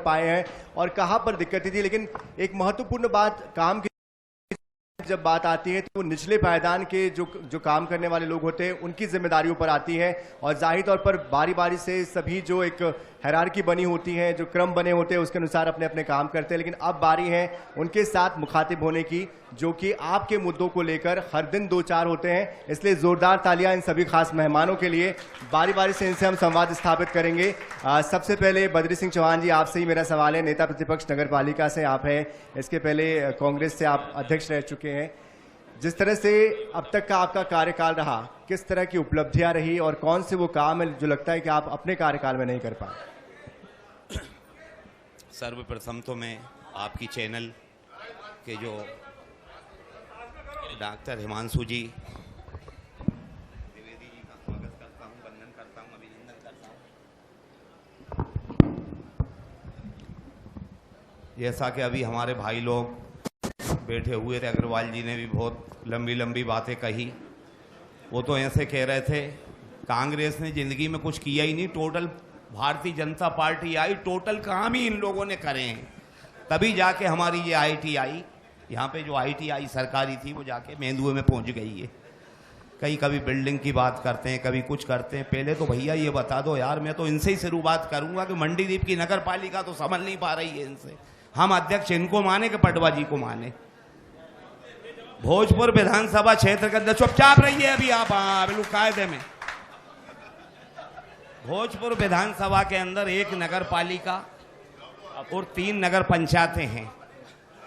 पाए हैं और कहां पर दिक्कतें थी। लेकिन एक महत्वपूर्ण बात, काम की जब बात आती है तो निचले पायदान के जो काम करने वाले लोग होते हैं उनकी जिम्मेदारियों पर आती है और जाहिर तौर पर बारी बारी से सभी जो एक हायरार्की बनी होती है, जो क्रम बने होते हैं, उसके अनुसार अपने अपने काम करते हैं। लेकिन अब बारी है उनके साथ मुखातिब होने की, जो कि आपके मुद्दों को लेकर हर दिन दो चार होते हैं। इसलिए जोरदार तालियां इन सभी खास मेहमानों के लिए। बारी बारी से इनसे हम संवाद स्थापित करेंगे। सबसे पहले बद्री सिंह चौहान जी, आपसे ही मेरा सवाल है। नेता प्रतिपक्ष नगर पालिका से आप हैं, इसके पहले कांग्रेस से आप अध्यक्ष रह चुके हैं। जिस तरह से अब तक का आपका कार्यकाल रहा, किस तरह की उपलब्धियां रही और कौन से वो काम है जो लगता है कि आप अपने कार्यकाल में नहीं कर पाए? सर्वप्रथम तो मैं आपकी चैनल के जो डॉक्टर हिमांशु जी द्विवेदी जी का स्वागत करता हूं, वंदन करता हूं, अभिनंदन करता हूं। जैसा कि अभी हमारे भाई लोग बैठे हुए थे, अग्रवाल जी ने भी बहुत लंबी लंबी बातें कही। वो तो ऐसे कह रहे थे कांग्रेस ने जिंदगी में कुछ किया ही नहीं, टोटल भारतीय जनता पार्टी आई, टोटल काम ही इन लोगों ने करे हैं, तभी जाके हमारी ये ITI, यहाँ पे जो ITI सरकारी थी वो जाके मेंदुए में पहुँच गई है। कभी बिल्डिंग की बात करते हैं, कभी कुछ करते हैं। पहले तो भैया ये बता दो यार, मैं तो इनसे ही शुरुआत करूंगा कि मंडीदीप की नगर पालिका तो समझ नहीं पा रही है इनसे। हम अध्यक्ष इनको माने कि पटवा जी को माने? भोजपुर विधानसभा क्षेत्र के अंदर चुपचाप रहिए अभी आप, बिल्कुल कायदे में। भोजपुर विधानसभा के अंदर एक नगर पालिका और 3 नगर पंचायतें हैं,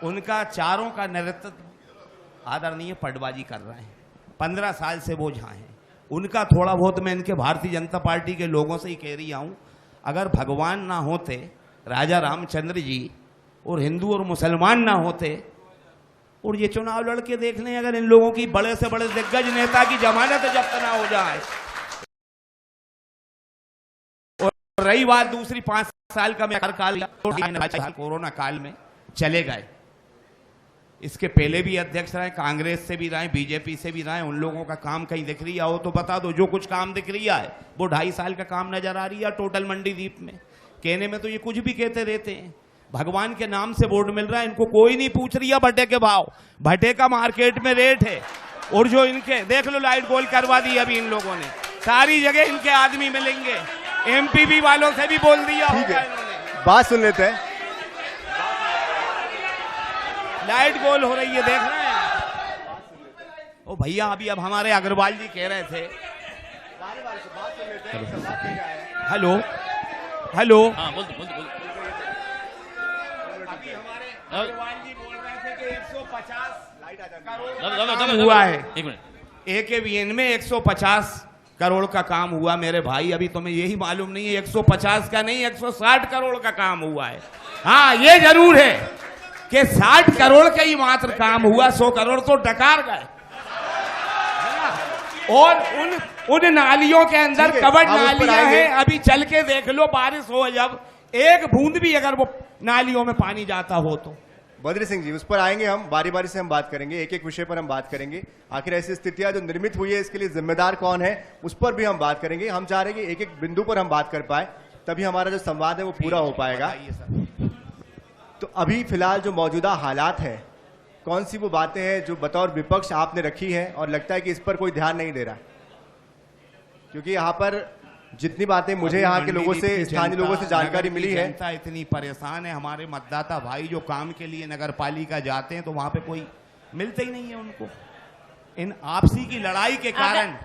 उनका चारों का नेतृत्व आदरणीय पटवा जी कर रहे हैं। 15 साल से वो जहाँ हैं, उनका थोड़ा बहुत मैं इनके भारतीय जनता पार्टी के लोगों से ही कह रही हूँ, अगर भगवान ना होते, राजा रामचंद्र जी, और हिंदू और मुसलमान ना होते, और ये चुनाव लड़के देख लें, अगर इन लोगों की बड़े से बड़े दिग्गज नेता की जमानत जब्त ना हो जाए। और रही बात दूसरी, 5 साल का कार्यकाल कोरोना काल में चले गए। इसके पहले भी अध्यक्ष रहे, कांग्रेस से भी रहे, बीजेपी से भी रहे। उन लोगों का काम कहीं दिख रही हो तो बता दो। जो कुछ काम दिख रही है वो 2.5 साल का काम नजर आ रही है टोटल मंडीदीप में। कहने में तो ये कुछ भी कहते रहते हैं। भगवान के नाम से वोट मिल रहा है, इनको कोई नहीं पूछ रही है भट्टे के भाव। भट्टे का मार्केट में रेट है, और जो इनके देख लो लाइट गोल करवा दी अभी इन लोगों ने, सारी जगह इनके आदमी मिलेंगे। MPB वालों से भी बोल दिया होगा इन्होंने। बात सुन लेते हैं। लाइट गोल हो रही है, देख रहे हैं। ओ भैया, अभी अब हमारे अग्रवाल जी कह रहे थे। हेलो हेलो, हाँ बोल दो। अभी हमारे अग्रवाल जी बोल रहे थे कि 150 करोड़ हुआ है। 1 मिनट, AKBN में 150 करोड़ का काम हुआ मेरे भाई। अभी तुम्हें यही मालूम नहीं है 150 का नहीं, 160 करोड़ का काम हुआ है। हाँ, ये जरूर है कि 60 करोड़ का ही मात्र काम हुआ, 100 करोड़ तो डकार गए। और उन नालियों के अंदर कवर्ड नालियां हैं, अभी चल के देख लो, बारिश हो जब एक बूंद भी अगर वो नालियों में पानी जाता हो तो। बद्री सिंह जी, उस पर आएंगे हम, बारी बारी से हम बात करेंगे, एक एक विषय पर हम बात करेंगे। आखिर ऐसी स्थितियां जो निर्मित हुई है इसके लिए जिम्मेदार कौन है, उस पर भी हम बात करेंगे। हम चाह रहे हैं कि एक एक बिंदु पर हम बात कर पाए, तभी हमारा जो संवाद है वो पूरा हो पाएगा। तो अभी फिलहाल जो मौजूदा हालात है, कौन सी वो बातें हैं जो बतौर विपक्ष आपने रखी है और लगता है कि इस पर कोई ध्यान नहीं दे रहा? क्योंकि यहाँ पर जितनी बातें मुझे यहाँ के लोगों से, स्थानीय लोगों से जानकारी मिली है, जनता इतनी परेशान है। हमारे मतदाता भाई जो काम के लिए नगर पालिका जाते हैं तो वहां पे कोई मिलते ही नहीं है उनको, इन आपसी की लड़ाई के कारण।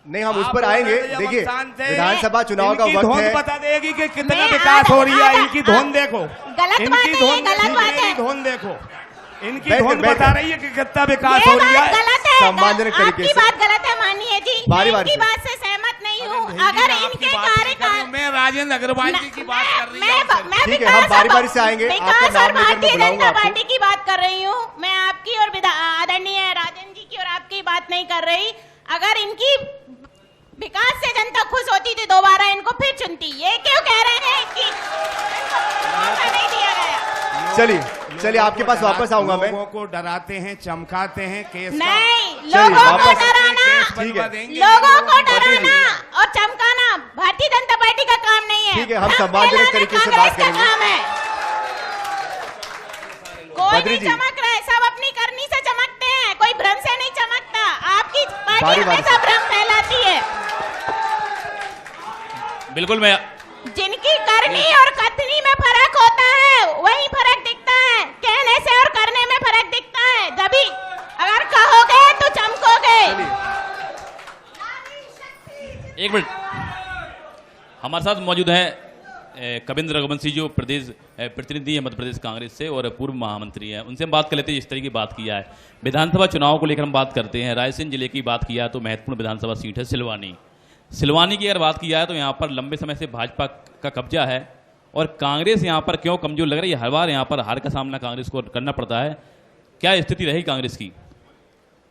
नहीं, हम उस पर आएंगे। देखिए, विधानसभा चुनाव का वक्त है, बता देगी कि कितना विकास हो रही है। इनकी धुन देखो, इनकी धुन देखो, इनकी धुन बता रही है कि कितना विकास हो रही है। सम्मानजनक तरीके से बात गलत है, मानिए जी। बारी मैं इनकी बात से सहमत नहीं हूँ। अगर इनके कार्यकाल, मैं राजेंद्र अग्रवाल जी की बात कर रही हूँ। ठीक है, हम बारी बारी से आएंगे। विकास और भारतीय जनता पार्टी की बात कर रही हूँ मैं, आपकी और आदरणीय राजन जी की और आपकी बात नहीं कर रही। अगर इनकी विकास से जनता खुश होती थी, दोबारा इनको फिर चुनती। ये क्यों कह रहे हैं कि मौका नहीं दिया गया? चलिए आपके पास वापस आऊंगा मैं। लोगों को डराते हैं, चमकाते हैं, केस नहीं, लोगों को डराना, लोगों को डराना और चमकाना भारतीय जनता पार्टी का काम नहीं है। ठीक है, हम सम्मानजनक तरीके से बात करेंगे। बद्री जी, चमक रहे, सब अपनी करनी से चमकते हैं, कोई भ्रम से नहीं चमकता। आपकी पार्टी बारी बारी हमेशा भ्रम फैलाती है। बिल्कुल मैं जिनकी करनी और कथनी में फर्क होता है, वही फर्क दिखता है। कहने से और करने में फर्क दिखता है। जभी अगर कहोगे तो चमकोगे। एक मिनट, हमारे साथ मौजूद है कविंद्र रघुवंशी जो प्रदेश प्रतिनिधि है मध्य प्रदेश कांग्रेस से और पूर्व महामंत्री हैं। उनसे हम बात कर लेते हैं। इस तरह की बात किया है, विधानसभा चुनाव को लेकर हम बात करते हैं। रायसेन जिले की बात किया तो महत्वपूर्ण विधानसभा सीट है सिलवानी की अगर बात किया है तो यहाँ पर लंबे समय से भाजपा का कब्जा है और कांग्रेस यहाँ पर क्यों कमजोर लग रही है? हर बार यहाँ पर हार का सामना कांग्रेस को करना पड़ता है। क्या स्थिति रही कांग्रेस की?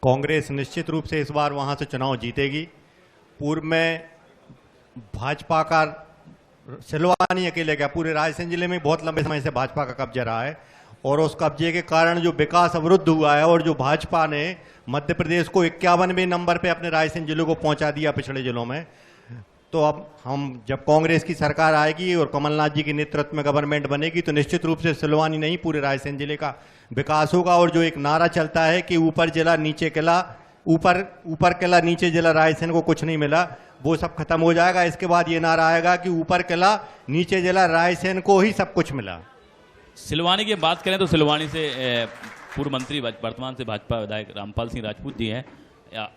कांग्रेस निश्चित रूप से इस बार वहां से चुनाव जीतेगी। पूर्व में भाजपा का सिलवानी अकेले क्या, पूरे रायसेन जिले में बहुत लंबे समय से भाजपा का कब्जा रहा है और उस कब्जे के कारण जो विकास अवरुद्ध हुआ है और जो भाजपा ने मध्य प्रदेश को 51वें नंबर पे अपने रायसेन जिले को पहुंचा दिया पिछड़े जिलों में, तो अब हम जब कांग्रेस की सरकार आएगी और कमलनाथ जी के नेतृत्व में गवर्नमेंट बनेगी तो निश्चित रूप से सिलवानी नहीं पूरे रायसेन जिले का विकास होगा। और जो एक नारा चलता है कि ऊपर जिला नीचे किला, ऊपर किला नीचे जिला, रायसेन को कुछ नहीं मिला, वो सब खत्म हो जाएगा। इसके बाद ये नारा आएगा कि ऊपर किला नीचे जिला, रायसेन को ही सब कुछ मिला। सिलवानी की बात करें तो सिलवानी से पूर्व मंत्री वर्तमान से भाजपा विधायक रामपाल सिंह राजपूत जी हैं।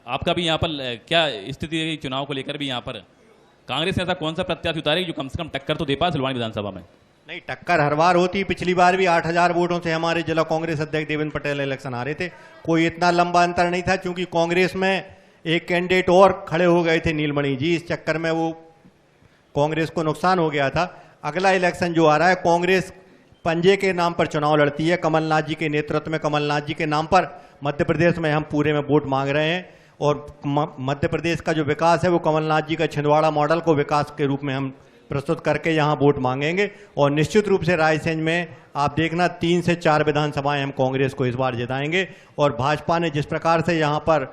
आपका भी यहाँ पर क्या स्थिति है चुनाव को लेकर? भी यहाँ पर कांग्रेस ने ऐसा कौन सा प्रत्याशी उतारेगी जो कम से कम टक्कर तो दे पाए सिलवानी विधानसभा में? नहीं, टक्कर हर बार होती। पिछली बार भी 8000 वोटों से हमारे जिला कांग्रेस अध्यक्ष देवेंद्र पटेल इलेक्शन हारे थे। कोई इतना लंबा अंतर नहीं था क्योंकि कांग्रेस में एक कैंडिडेट और खड़े हो गए थे, नीलमणि जी। इस चक्कर में वो कांग्रेस को नुकसान हो गया था। अगला इलेक्शन जो आ रहा है, कांग्रेस पंजे के नाम पर चुनाव लड़ती है, कमलनाथ जी के नेतृत्व में, कमलनाथ जी के नाम पर मध्य प्रदेश में हम पूरे में वोट मांग रहे हैं। और मध्य प्रदेश का जो विकास है वो कमलनाथ जी का छिंदवाड़ा मॉडल को विकास के रूप में हम प्रस्तुत करके यहाँ वोट मांगेंगे। और निश्चित रूप से रायसेन में आप देखना 3 से 4 विधानसभाएं हम कांग्रेस को इस बार जिताएंगे। और भाजपा ने जिस प्रकार से यहाँ पर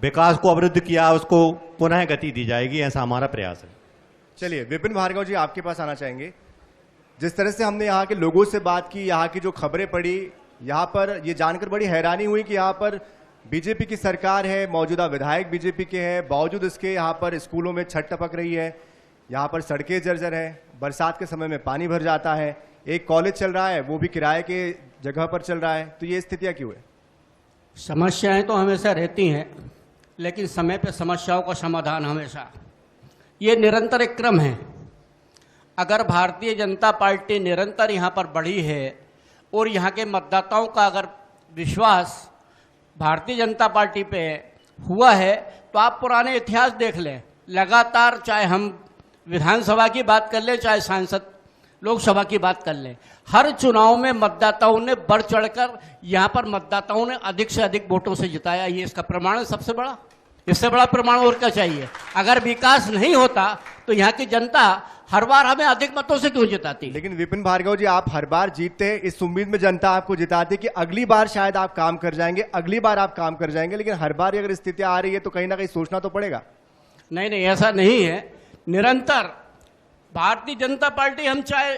विकास को अवरुद्ध किया उसको पुनः गति दी जाएगी, ऐसा हमारा प्रयास है। चलिए विपिन भार्गव जी, आपके पास आना चाहेंगे। जिस तरह से हमने यहाँ के लोगों से बात की, यहाँ की जो खबरें पड़ी, यहाँ पर ये जानकर बड़ी हैरानी हुई कि यहाँ पर बीजेपी की सरकार है, मौजूदा विधायक बीजेपी के हैं, बावजूद इसके यहाँ पर स्कूलों में छत टपक रही है, यहाँ पर सड़कें जर्जर है, बरसात के समय में पानी भर जाता है, एक कॉलेज चल रहा है वो भी किराए के जगह पर चल रहा है। तो ये स्थितियाँ क्यों है? समस्याएं तो हमेशा रहती हैं, लेकिन समय पे समस्याओं का समाधान हमेशा, ये निरंतर एक क्रम है। अगर भारतीय जनता पार्टी निरंतर यहाँ पर बढ़ी है और यहाँ के मतदाताओं का अगर विश्वास भारतीय जनता पार्टी पे हुआ है तो आप पुराने इतिहास देख लें। लगातार चाहे हम विधानसभा की बात कर लें, चाहे सांसद लोकसभा की बात कर लें, हर चुनाव में मतदाताओं ने बढ़ चढ़कर यहाँ पर मतदाताओं ने अधिक से अधिक वोटों से जिताया। ये इसका प्रमाण है सबसे बड़ा। इससे बड़ा प्रमाण और क्या चाहिए? अगर विकास नहीं होता तो यहाँ की जनता हर बार हमें अधिक मतों से क्यों जिताती? लेकिन विपिन भार्गव जी, आप हर बार जीतते हैं इस उम्मीद में जनता आपको जिताती कि अगली बार शायद आप काम कर जाएंगे, अगली बार आप काम कर जाएंगे, लेकिन हर बार अगर स्थितियां आ रही है तो कहीं ना कहीं सोचना तो पड़ेगा। नहीं नहीं, ऐसा नहीं है। निरंतर भारतीय जनता पार्टी, हम चाहे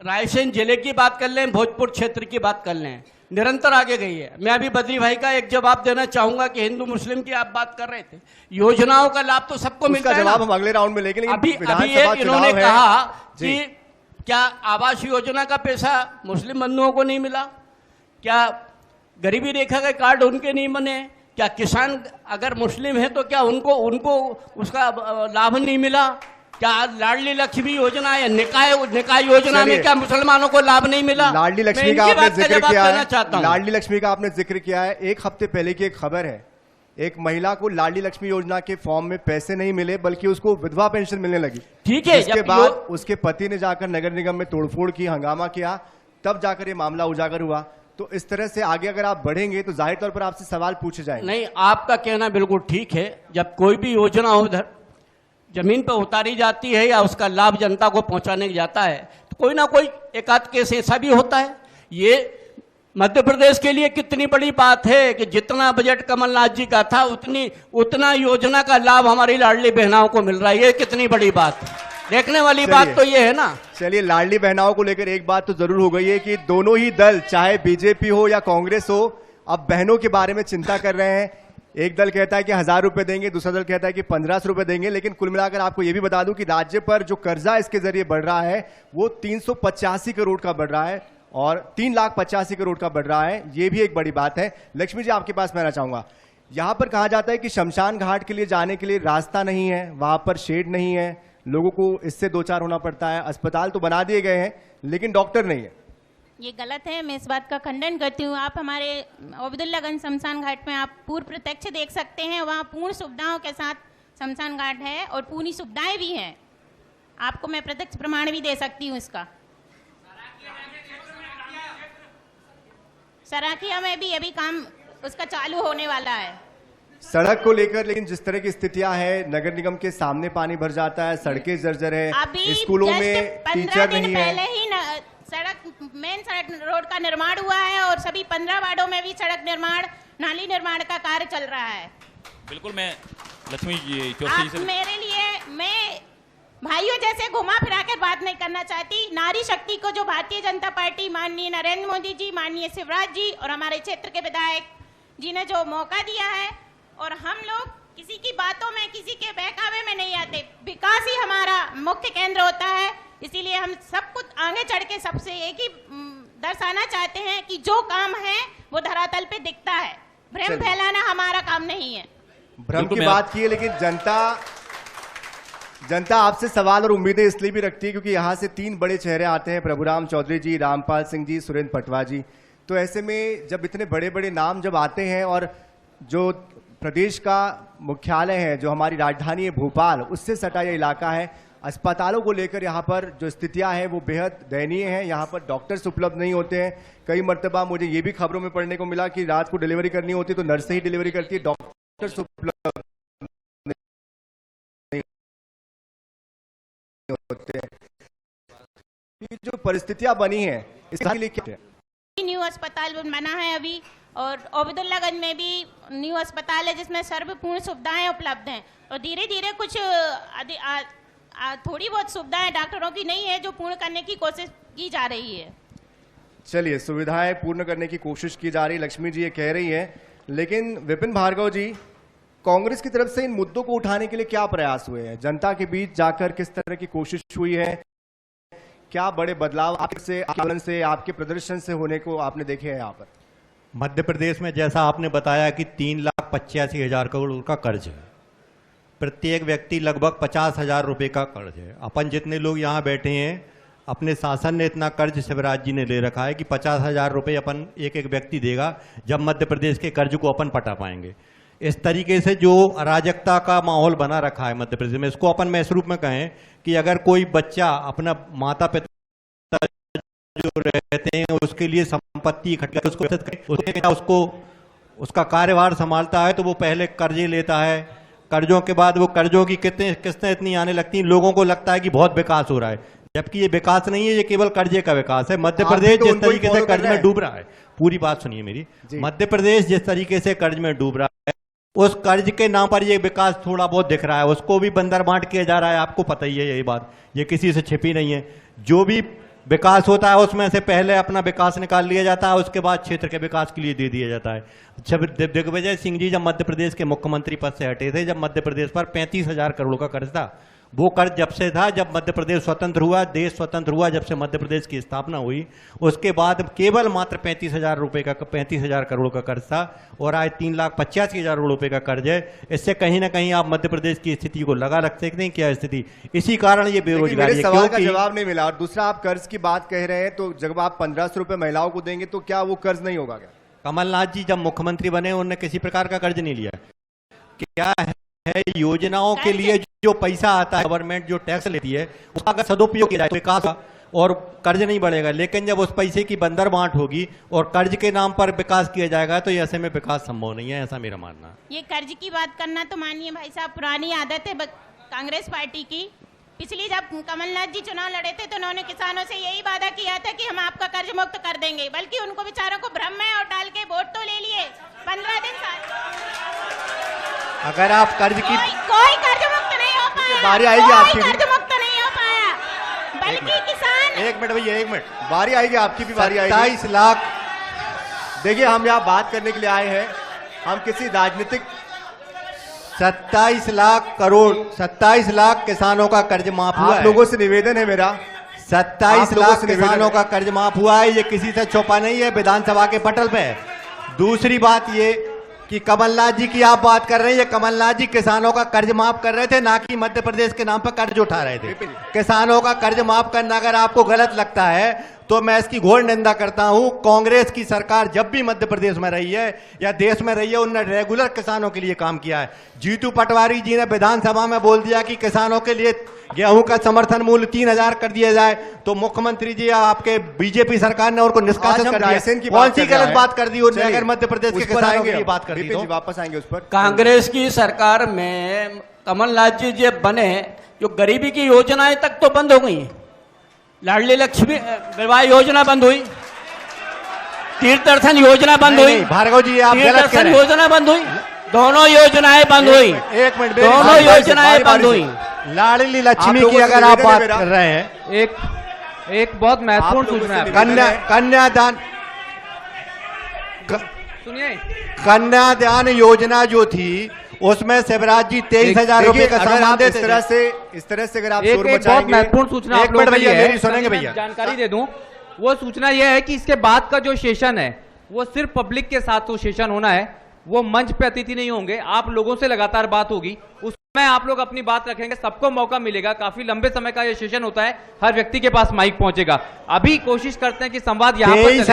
रायसेन जिले की बात कर लें, भोजपुर क्षेत्र की बात कर लें, निरंतर आगे गई है। मैं अभी बद्री भाई का एक जवाब देना चाहूंगा कि हिंदू मुस्लिम की आप बात कर रहे थे, योजनाओं का लाभ तो सबको मिलता है। जवाब हम अगले राउंड में लेंगे, लेकिन अभी इन्होंने कहा कि क्या आवास योजना का पैसा मुस्लिम बंधुओं को नहीं मिला? क्या गरीबी रेखा के कार्ड उनके नहीं बने? क्या किसान अगर मुस्लिम है तो क्या उनको उसका लाभ नहीं मिला? क्या लाडली लक्ष्मी योजना या निकाय योजना में क्या मुसलमानों को लाभ नहीं मिला? लाडली लक्ष्मी का आपने जिक्र किया है, लाडली लक्ष्मी का आपने जिक्र किया है। एक हफ्ते पहले की एक खबर है, एक महिला को लाडली लक्ष्मी योजना के फॉर्म में पैसे नहीं मिले बल्कि उसको विधवा पेंशन मिलने लगी। ठीक है, इसके बाद उसके पति ने जाकर नगर निगम में तोड़फोड़ की, हंगामा किया, तब जाकर ये मामला उजागर हुआ। तो इस तरह से आगे अगर आप बढ़ेंगे तो जाहिर तौर पर आपसे सवाल पूछे जाएंगे। नहीं, आपका कहना बिल्कुल ठीक है। जब कोई भी योजना उधर जमीन पर उतारी जाती है या उसका लाभ जनता को पहुंचाने जाता है तो कोई ना कोई एक आध केस ऐसा भी होता है। ये मध्य प्रदेश के लिए कितनी बड़ी बात है कि जितना बजट कमलनाथ जी का था उतना योजना का लाभ हमारी लाडली बहनाओं को मिल रहा है। ये कितनी बड़ी बात है। देखने वाली बात तो ये है ना। चलिए, लाडली बहनाओं को लेकर एक बात तो जरूर हो गई है कि दोनों ही दल, चाहे बीजेपी हो या कांग्रेस हो, अब बहनों के बारे में चिंता कर रहे हैं। एक दल कहता है कि 1000 रुपए देंगे, दूसरा दल कहता है कि 1500 रुपए देंगे। लेकिन कुल मिलाकर आपको यह भी बता दूं कि राज्य पर जो कर्जा इसके जरिए बढ़ रहा है वो 385 करोड़ का बढ़ रहा है और 3,85,000 करोड़ का बढ़ रहा है। यह भी एक बड़ी बात है। लक्ष्मी जी, आपके पास मैं आना चाहूंगा। यहां पर कहा जाता है कि शमशान घाट के लिए जाने के लिए रास्ता नहीं है, वहां पर शेड नहीं है, लोगों को इससे दो चार होना पड़ता है। अस्पताल तो बना दिए गए हैं लेकिन डॉक्टर नहीं है। ये गलत है, मैं इस बात का खंडन करती हूँ। आप हमारे अब्दुल्लागंज शमशान घाट में आप पूर्ण प्रत्यक्ष देख सकते हैं, वहाँ पूर्ण सुविधाओं के साथ शमशान घाट है और पूरी सुविधाएं भी हैं। आपको मैं प्रत्यक्ष प्रमाण भी दे सकती हूँ इसका। सराखिया में भी अभी काम उसका चालू होने वाला है। सड़क को लेकर लेकिन जिस तरह की स्थितियां हैं, नगर निगम के सामने पानी भर जाता है, सड़कें जर्जर है, स्कूलों में टीचर नहीं है। पहले ही सड़क, मेन सड़क रोड का निर्माण हुआ है और सभी 15 वार्डों में भी सड़क निर्माण, नाली निर्माण का कार्य चल रहा है। बिल्कुल, मैं लक्ष्मी जी आप मेरे लिए, मैं भाइयों जैसे घुमा फिरा कर बात नहीं करना चाहती। नारी शक्ति को जो भारतीय जनता पार्टी, माननीय नरेंद्र मोदी जी, माननीय शिवराज जी और हमारे क्षेत्र के विधायक जी ने जो मौका दिया है, और हम लोग किसी की बातों में, किसी के बहकावे में नहीं आते। विकास ही हमारा मुख्य केंद्र होता है, इसीलिए हम सब कुछ आगे चढ़ के सबसे एक ही दर्शाना चाहते हैं कि जो काम है वो धरातल पे दिखता है। भ्रम फैलाना हमारा काम नहीं है। भ्रम की बात की है, लेकिन जनता आपसे सवाल और उम्मीदें इसलिए भी रखती है क्योंकि यहां से 3 बड़े चेहरे आते हैं, प्रभुराम चौधरी जी, रामपाल सिंह जी, सुरेंद्र पटवा जी। तो ऐसे में जब इतने बड़े बड़े नाम जब आते हैं और जो प्रदेश का मुख्यालय है, जो हमारी राजधानी है भोपाल, उससे सटा यह इलाका है, अस्पतालों को लेकर यहाँ पर जो स्थितियां हैं वो बेहद दयनीय हैं। यहाँ पर डॉक्टर्स उपलब्ध नहीं होते हैं। कई मर्तबा मुझे ये भी खबरों में पढ़ने को मिला कि रात को डिलीवरी करनी होती तो नर्स ही डिलीवरी करती है, डॉक्टर्स उपलब्ध नहीं होते हैं। ये जो परिस्थितियां बनी हैं इसके लिए क्या है? न्यू अस्पताल बना है अभी, और अब्दुल्लागंज में भी न्यू अस्पताल है जिसमें सर्वपूर्ण सुविधाएं उपलब्ध हैं, और धीरे धीरे कुछ थोड़ी बहुत सुविधाएं डॉक्टरों की नहीं है जो पूर्ण करने की कोशिश की जा रही है। चलिए, सुविधाएं पूर्ण करने की कोशिश की जा रही, लक्ष्मी जी ये कह रही है। लेकिन विपिन भार्गव जी, कांग्रेस की तरफ से इन मुद्दों को उठाने के लिए क्या प्रयास हुए हैं? जनता के बीच जाकर किस तरह की कोशिश हुई है? क्या बड़े बदलाव आपसे, आंदोलन से, आपके प्रदर्शन से होने को आपने देखे हैं यहाँ पर? मध्य प्रदेश में जैसा आपने बताया कि 3,85,000 करोड़ का कर्ज है, प्रत्येक व्यक्ति लगभग 50,000 रुपए का कर्ज है। अपन जितने लोग यहाँ बैठे हैं, अपने शासन ने इतना कर्ज शिवराज जी ने ले रखा है कि 50,000 रुपए अपन एक एक व्यक्ति देगा जब मध्य प्रदेश के कर्ज को अपन पटा पाएंगे। इस तरीके से जो अराजकता का माहौल बना रखा है मध्य प्रदेश में, इसको अपन में इस रूप में कहें कि अगर कोई बच्चा अपना माता पिता जो रहते हैं उसके लिए संपत्ति इकट्ठा उसको उसका कार्यभार संभालता है तो वो पहले कर्जे लेता है। कर्जों के बाद वो कर्जों की किस्तें इतनी आने लगती हैं, लोगों को लगता है कि बहुत विकास हो रहा है, जबकि ये विकास नहीं है, ये केवल कर्जे का विकास है। मध्य प्रदेश जिस तरीके से कर्ज में डूब रहा है, पूरी बात सुनिए मेरी, मध्य प्रदेश जिस तरीके से कर्ज में डूब रहा है, उस कर्ज के नाम पर ये विकास थोड़ा बहुत दिख रहा है, उसको भी बंदर बांट किया जा रहा है। आपको पता ही है यही बात, ये किसी से छिपी नहीं है। जो भी विकास होता है उसमें से पहले अपना विकास निकाल लिया जाता है, उसके बाद क्षेत्र के विकास के लिए दे दिया जाता है। जब दिग्विजय सिंह जी जब मध्य प्रदेश के मुख्यमंत्री पद से हटे थे, जब मध्य प्रदेश पर 35,000 करोड़ का कर्ज था, वो कर्ज जब से था जब मध्य प्रदेश स्वतंत्र हुआ, देश स्वतंत्र हुआ, जब से मध्य प्रदेश की स्थापना हुई, उसके बाद केवल मात्र 35,000 करोड़ का कर्ज था, और आज 3,85,000 करोड़ रुपए का कर्ज है। इससे कहीं ना कहीं आप मध्य प्रदेश की स्थिति को लगा रख सकते हैं, क्या स्थिति, इसी कारण ये बेरोजगारी है। सवाल का जवाब नहीं मिला। और दूसरा, आप कर्ज की बात कह रहे हैं, तो जब आप 1,500 रुपए महिलाओं को देंगे तो क्या वो कर्ज नहीं होगा? क्या कमलनाथ जी जब मुख्यमंत्री बने उन्होंने किसी प्रकार का कर्ज नहीं लिया? क्या है योजनाओं के लिए जो पैसा आता है, गवर्नमेंट जो टैक्स लेती है, उसका अगर सदुपयोग किया जाए तो विकास और कर्ज नहीं बढ़ेगा। लेकिन जब उस पैसे की बंदर बांट होगी और कर्ज के नाम पर विकास किया जाएगा तो ऐसे में विकास संभव नहीं है, ऐसा मेरा मानना है। ये कर्ज की बात करना तो मानिए भाई साहब पुरानी आदत है कांग्रेस पार्टी की। पिछली जब कमलनाथ जी चुनाव लड़े थे तो उन्होंने किसानों से यही वादा किया था कि हम आपका कर्ज मुक्त कर देंगे, बल्कि उनको बेचारों को भ्रम में और डाल के वोट तो ले लिए। 15 दिन अगर आप कर्ज की कोई कर्ज मुक्त नहीं हो पाया, बारी आएगी आपकी, कर्ज मुक्त नहीं हो पाया। एक मिनट भैया, एक मिनट। बारी आएगी, आपकी भी बारी आएगी। 27 लाख। देखिए, हम यहाँ बात करने के लिए आए हैं, हम किसी राजनीतिक 27 लाख करोड़, 27 लाख किसानों का कर्ज माफ हुआ आप है। लोगों से निवेदन है मेरा, 27 लाख किसानों का कर्ज माफ हुआ है, ये किसी से छुपा नहीं है, विधानसभा के पटल पे है। दूसरी बात ये कि कमलनाथ जी की आप बात कर रहे हैं, ये कमलनाथ जी किसानों का कर्ज माफ कर रहे थे, ना कि मध्य प्रदेश के नाम पर कर्ज उठा रहे थे। किसानों का कर्ज माफ करना अगर आपको गलत लगता है तो मैं इसकी घोर निंदा करता हूं। कांग्रेस की सरकार जब भी मध्य प्रदेश में रही है या देश में रही है, उन्होंने रेगुलर किसानों के लिए काम किया है। जीतू पटवारी जी ने विधानसभा में बोल दिया कि किसानों के लिए गेहूं का समर्थन मूल्य 3000 कर दिया जाए, तो मुख्यमंत्री जी आपके बीजेपी सरकार ने उनको निष्कासित कर दिया। कौन सी गलत बात कर दी उन्होंने अगर मध्य प्रदेश के किसानों के लिए बात कर दी तो? वापस आएंगे उस पर। कांग्रेस की सरकार में कमलनाथ जी जब बने, जो गरीबी की योजनाएं तक तो बंद हो गई, लाडली लक्ष्मी विवाह योजना बंद हुई, तीर्थदर्शन योजना बंद हुई, भार्गव जी आप गलत कह तीर्थदर्शन रहे हैं। योजना बंद हुई, दोनों योजनाएं बंद हुई, एक मिनट, दोनों योजनाएं बंद हुई। लाडली लक्ष्मी की अगर आप बात कर रहे हैं, एक बहुत महत्वपूर्ण सूचना है। कन्यादान, सुनिए, कन्यादान योजना जो थी उसमें शिवराज जी 23,000 रुपए का सामान देते थे। इस तरह से अगर आप एक शोर बहुत मचाएंगे, महत्वपूर्ण सूचना एक आप लोगों मिनट के भैया, लिए है। मेरी सुनेंगे भैया। मैं जानकारी दे दूं, वो सूचना ये है कि इसके बाद का जो सेशन है वो सिर्फ पब्लिक के साथ तो सेशन होना है, वो मंच पे अतिथि नहीं होंगे, आप लोगों से लगातार बात होगी, उसमें आप लोग अपनी बात रखेंगे, सबको मौका मिलेगा। काफी लंबे समय का ये सेशन होता है, हर व्यक्ति के पास माइक पहुंचेगा। अभी कोशिश करते हैं कि संवाद यहाँ पर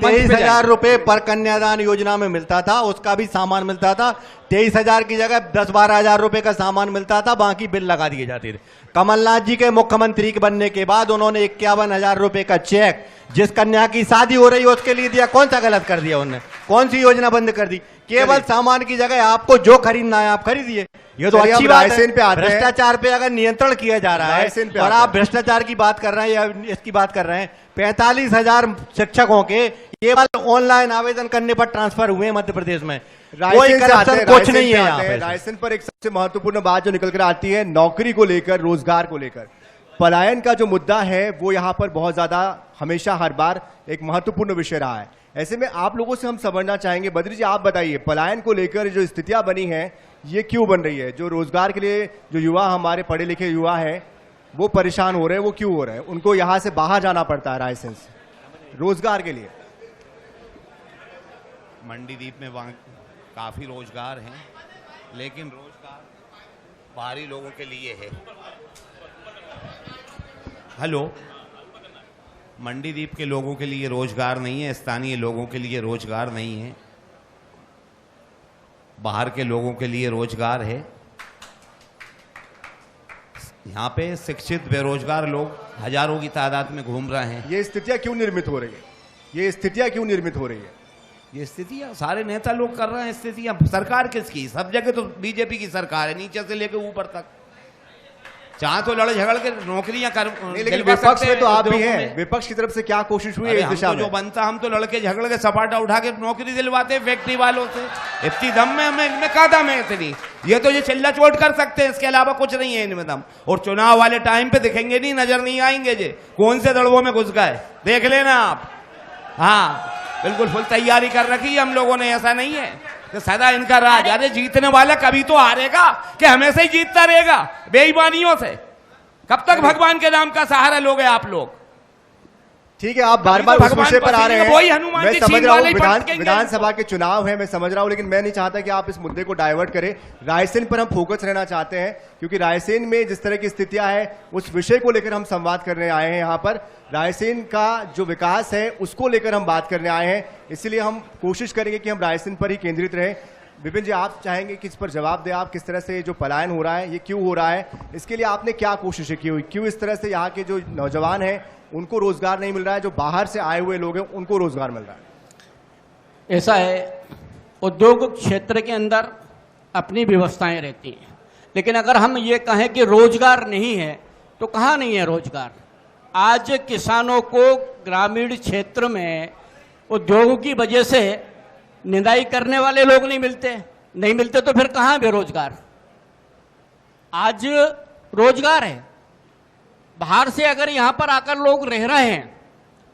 23,000 रुपए पर कन्यादान योजना में मिलता था, उसका भी सामान मिलता था। 23,000 की जगह 10-12,000 रुपए का सामान मिलता था, बाकी बिल लगा दिए जाते थे। कमलनाथ जी के मुख्यमंत्री बनने के बाद उन्होंने 51,000 रुपए का चेक जिस कन्या की शादी हो रही है उसके लिए दिया। कौन सा गलत कर दिया उन्होंने? कौन सी योजना बंद कर दी? केवल सामान की जगह आपको जो खरीदना है आप खरीदिए, ये तो अच्छी बात है। भ्रष्टाचार पे अगर नियंत्रण किया जा रहा है और आप भ्रष्टाचार की बात कर रहे हैं या इसकी बात कर रहे हैं, 45,000 शिक्षकों के केवल ऑनलाइन आवेदन करने पर ट्रांसफर हुए हैं मध्य प्रदेश में। कोई करप्शन कुछ नहीं है यहाँ पे। रायसेन पर एक सबसे महत्वपूर्ण बात जो निकल कर आती है, नौकरी को लेकर, रोजगार को लेकर पलायन का जो मुद्दा है वो यहाँ पर बहुत ज्यादा हमेशा हर बार एक महत्वपूर्ण विषय रहा है। ऐसे में आप लोगों से हम समझना चाहेंगे, बद्री जी आप बताइए, पलायन को लेकर जो स्थितियां बनी हैं ये क्यों बन रही है? जो रोजगार के लिए जो युवा, हमारे पढ़े लिखे युवा हैं वो परेशान हो रहे हैं, वो क्यों हो रहे हैं? उनको यहां से बाहर जाना पड़ता है रायसेन से रोजगार के लिए। मंडीदीप में वहाँ काफ़ी रोजगार हैं, लेकिन रोजगार बाहरी लोगों के लिए है। हेलो, मंडीदीप के लोगों के लिए रोजगार नहीं है, स्थानीय लोगों के लिए रोजगार नहीं है, बाहर के लोगों के लिए रोजगार है। यहाँ पे शिक्षित बेरोजगार लोग हजारों की तादाद में घूम रहे हैं। ये स्थितियां क्यों निर्मित हो रही है? ये स्थितियां क्यों निर्मित हो रही है? ये स्थितियां सारे नेता लोग कर रहे हैं। स्थितियां सरकार किसकी? सब जगह तो बीजेपी की सरकार है, नीचे से लेकर ऊपर तक। चाहे तो लड़े झगड़ के नौकरियां कर, लेकिन विपक्ष में तो आप भी हैं। विपक्ष की तरफ से क्या कोशिश हुई है इस दिशा में? जो बनता हम तो लड़के झगड़ के सपाटा उठा के नौकरी दिलवाते फैक्ट्री वालों से। इतनी दम में हमें इनमें क्या दम है इतनी? ये तो ये चिल्ला चोट कर सकते हैं, इसके अलावा कुछ नहीं है इनमें दम। और चुनाव वाले टाइम पे दिखेंगे नहीं, नजर नहीं आएंगे जे कौन से दड़बों में घुस गए, देख लेना आप। हाँ, बिल्कुल फुल तैयारी कर रखी है हम लोगों ने, ऐसा नहीं है तो सदा इनका राज। अरे जीतने वाला कभी तो हारेगा कि हमेशा ही जीतता रहेगा बेईमानियों से? कब तक भगवान के नाम का सहारा लोगे आप लोग? ठीक है, आप बार बार उस विषय पर आ रहे हैं। वही हनुमान मैं जी समझ छीन रहा हूँ, वाले विधानसभा के चुनाव है, मैं समझ रहा हूँ, लेकिन मैं नहीं चाहता कि आप इस मुद्दे को डाइवर्ट करें। रायसेन पर हम फोकस रहना चाहते हैं, क्योंकि रायसेन में जिस तरह की स्थितियां हैं उस विषय को लेकर हम संवाद करने आए हैं। यहाँ पर रायसेन का जो विकास है उसको लेकर हम बात करने आए हैं, इसलिए हम कोशिश करेंगे कि हम रायसेन पर ही केंद्रित रहें। विपिन जी, आप चाहेंगे कि इस पर जवाब दें, आप किस तरह से जो पलायन हो रहा है ये क्यों हो रहा है, इसके लिए आपने क्या कोशिशें की हुई? क्यों इस तरह से यहाँ के जो नौजवान हैं उनको रोजगार नहीं मिल रहा है, जो बाहर से आए हुए लोग हैं उनको रोजगार मिल रहा है? ऐसा है, उद्योग क्षेत्र के अंदर अपनी व्यवस्थाएं रहती हैं, लेकिन अगर हम ये कहें कि रोजगार नहीं है तो कहाँ नहीं है रोजगार? आज किसानों को ग्रामीण क्षेत्र में उद्योगों की वजह से निदाई करने वाले लोग नहीं मिलते तो फिर कहाँ बेरोजगार? आज रोजगार है, बाहर से अगर यहाँ पर आकर लोग रह रहे हैं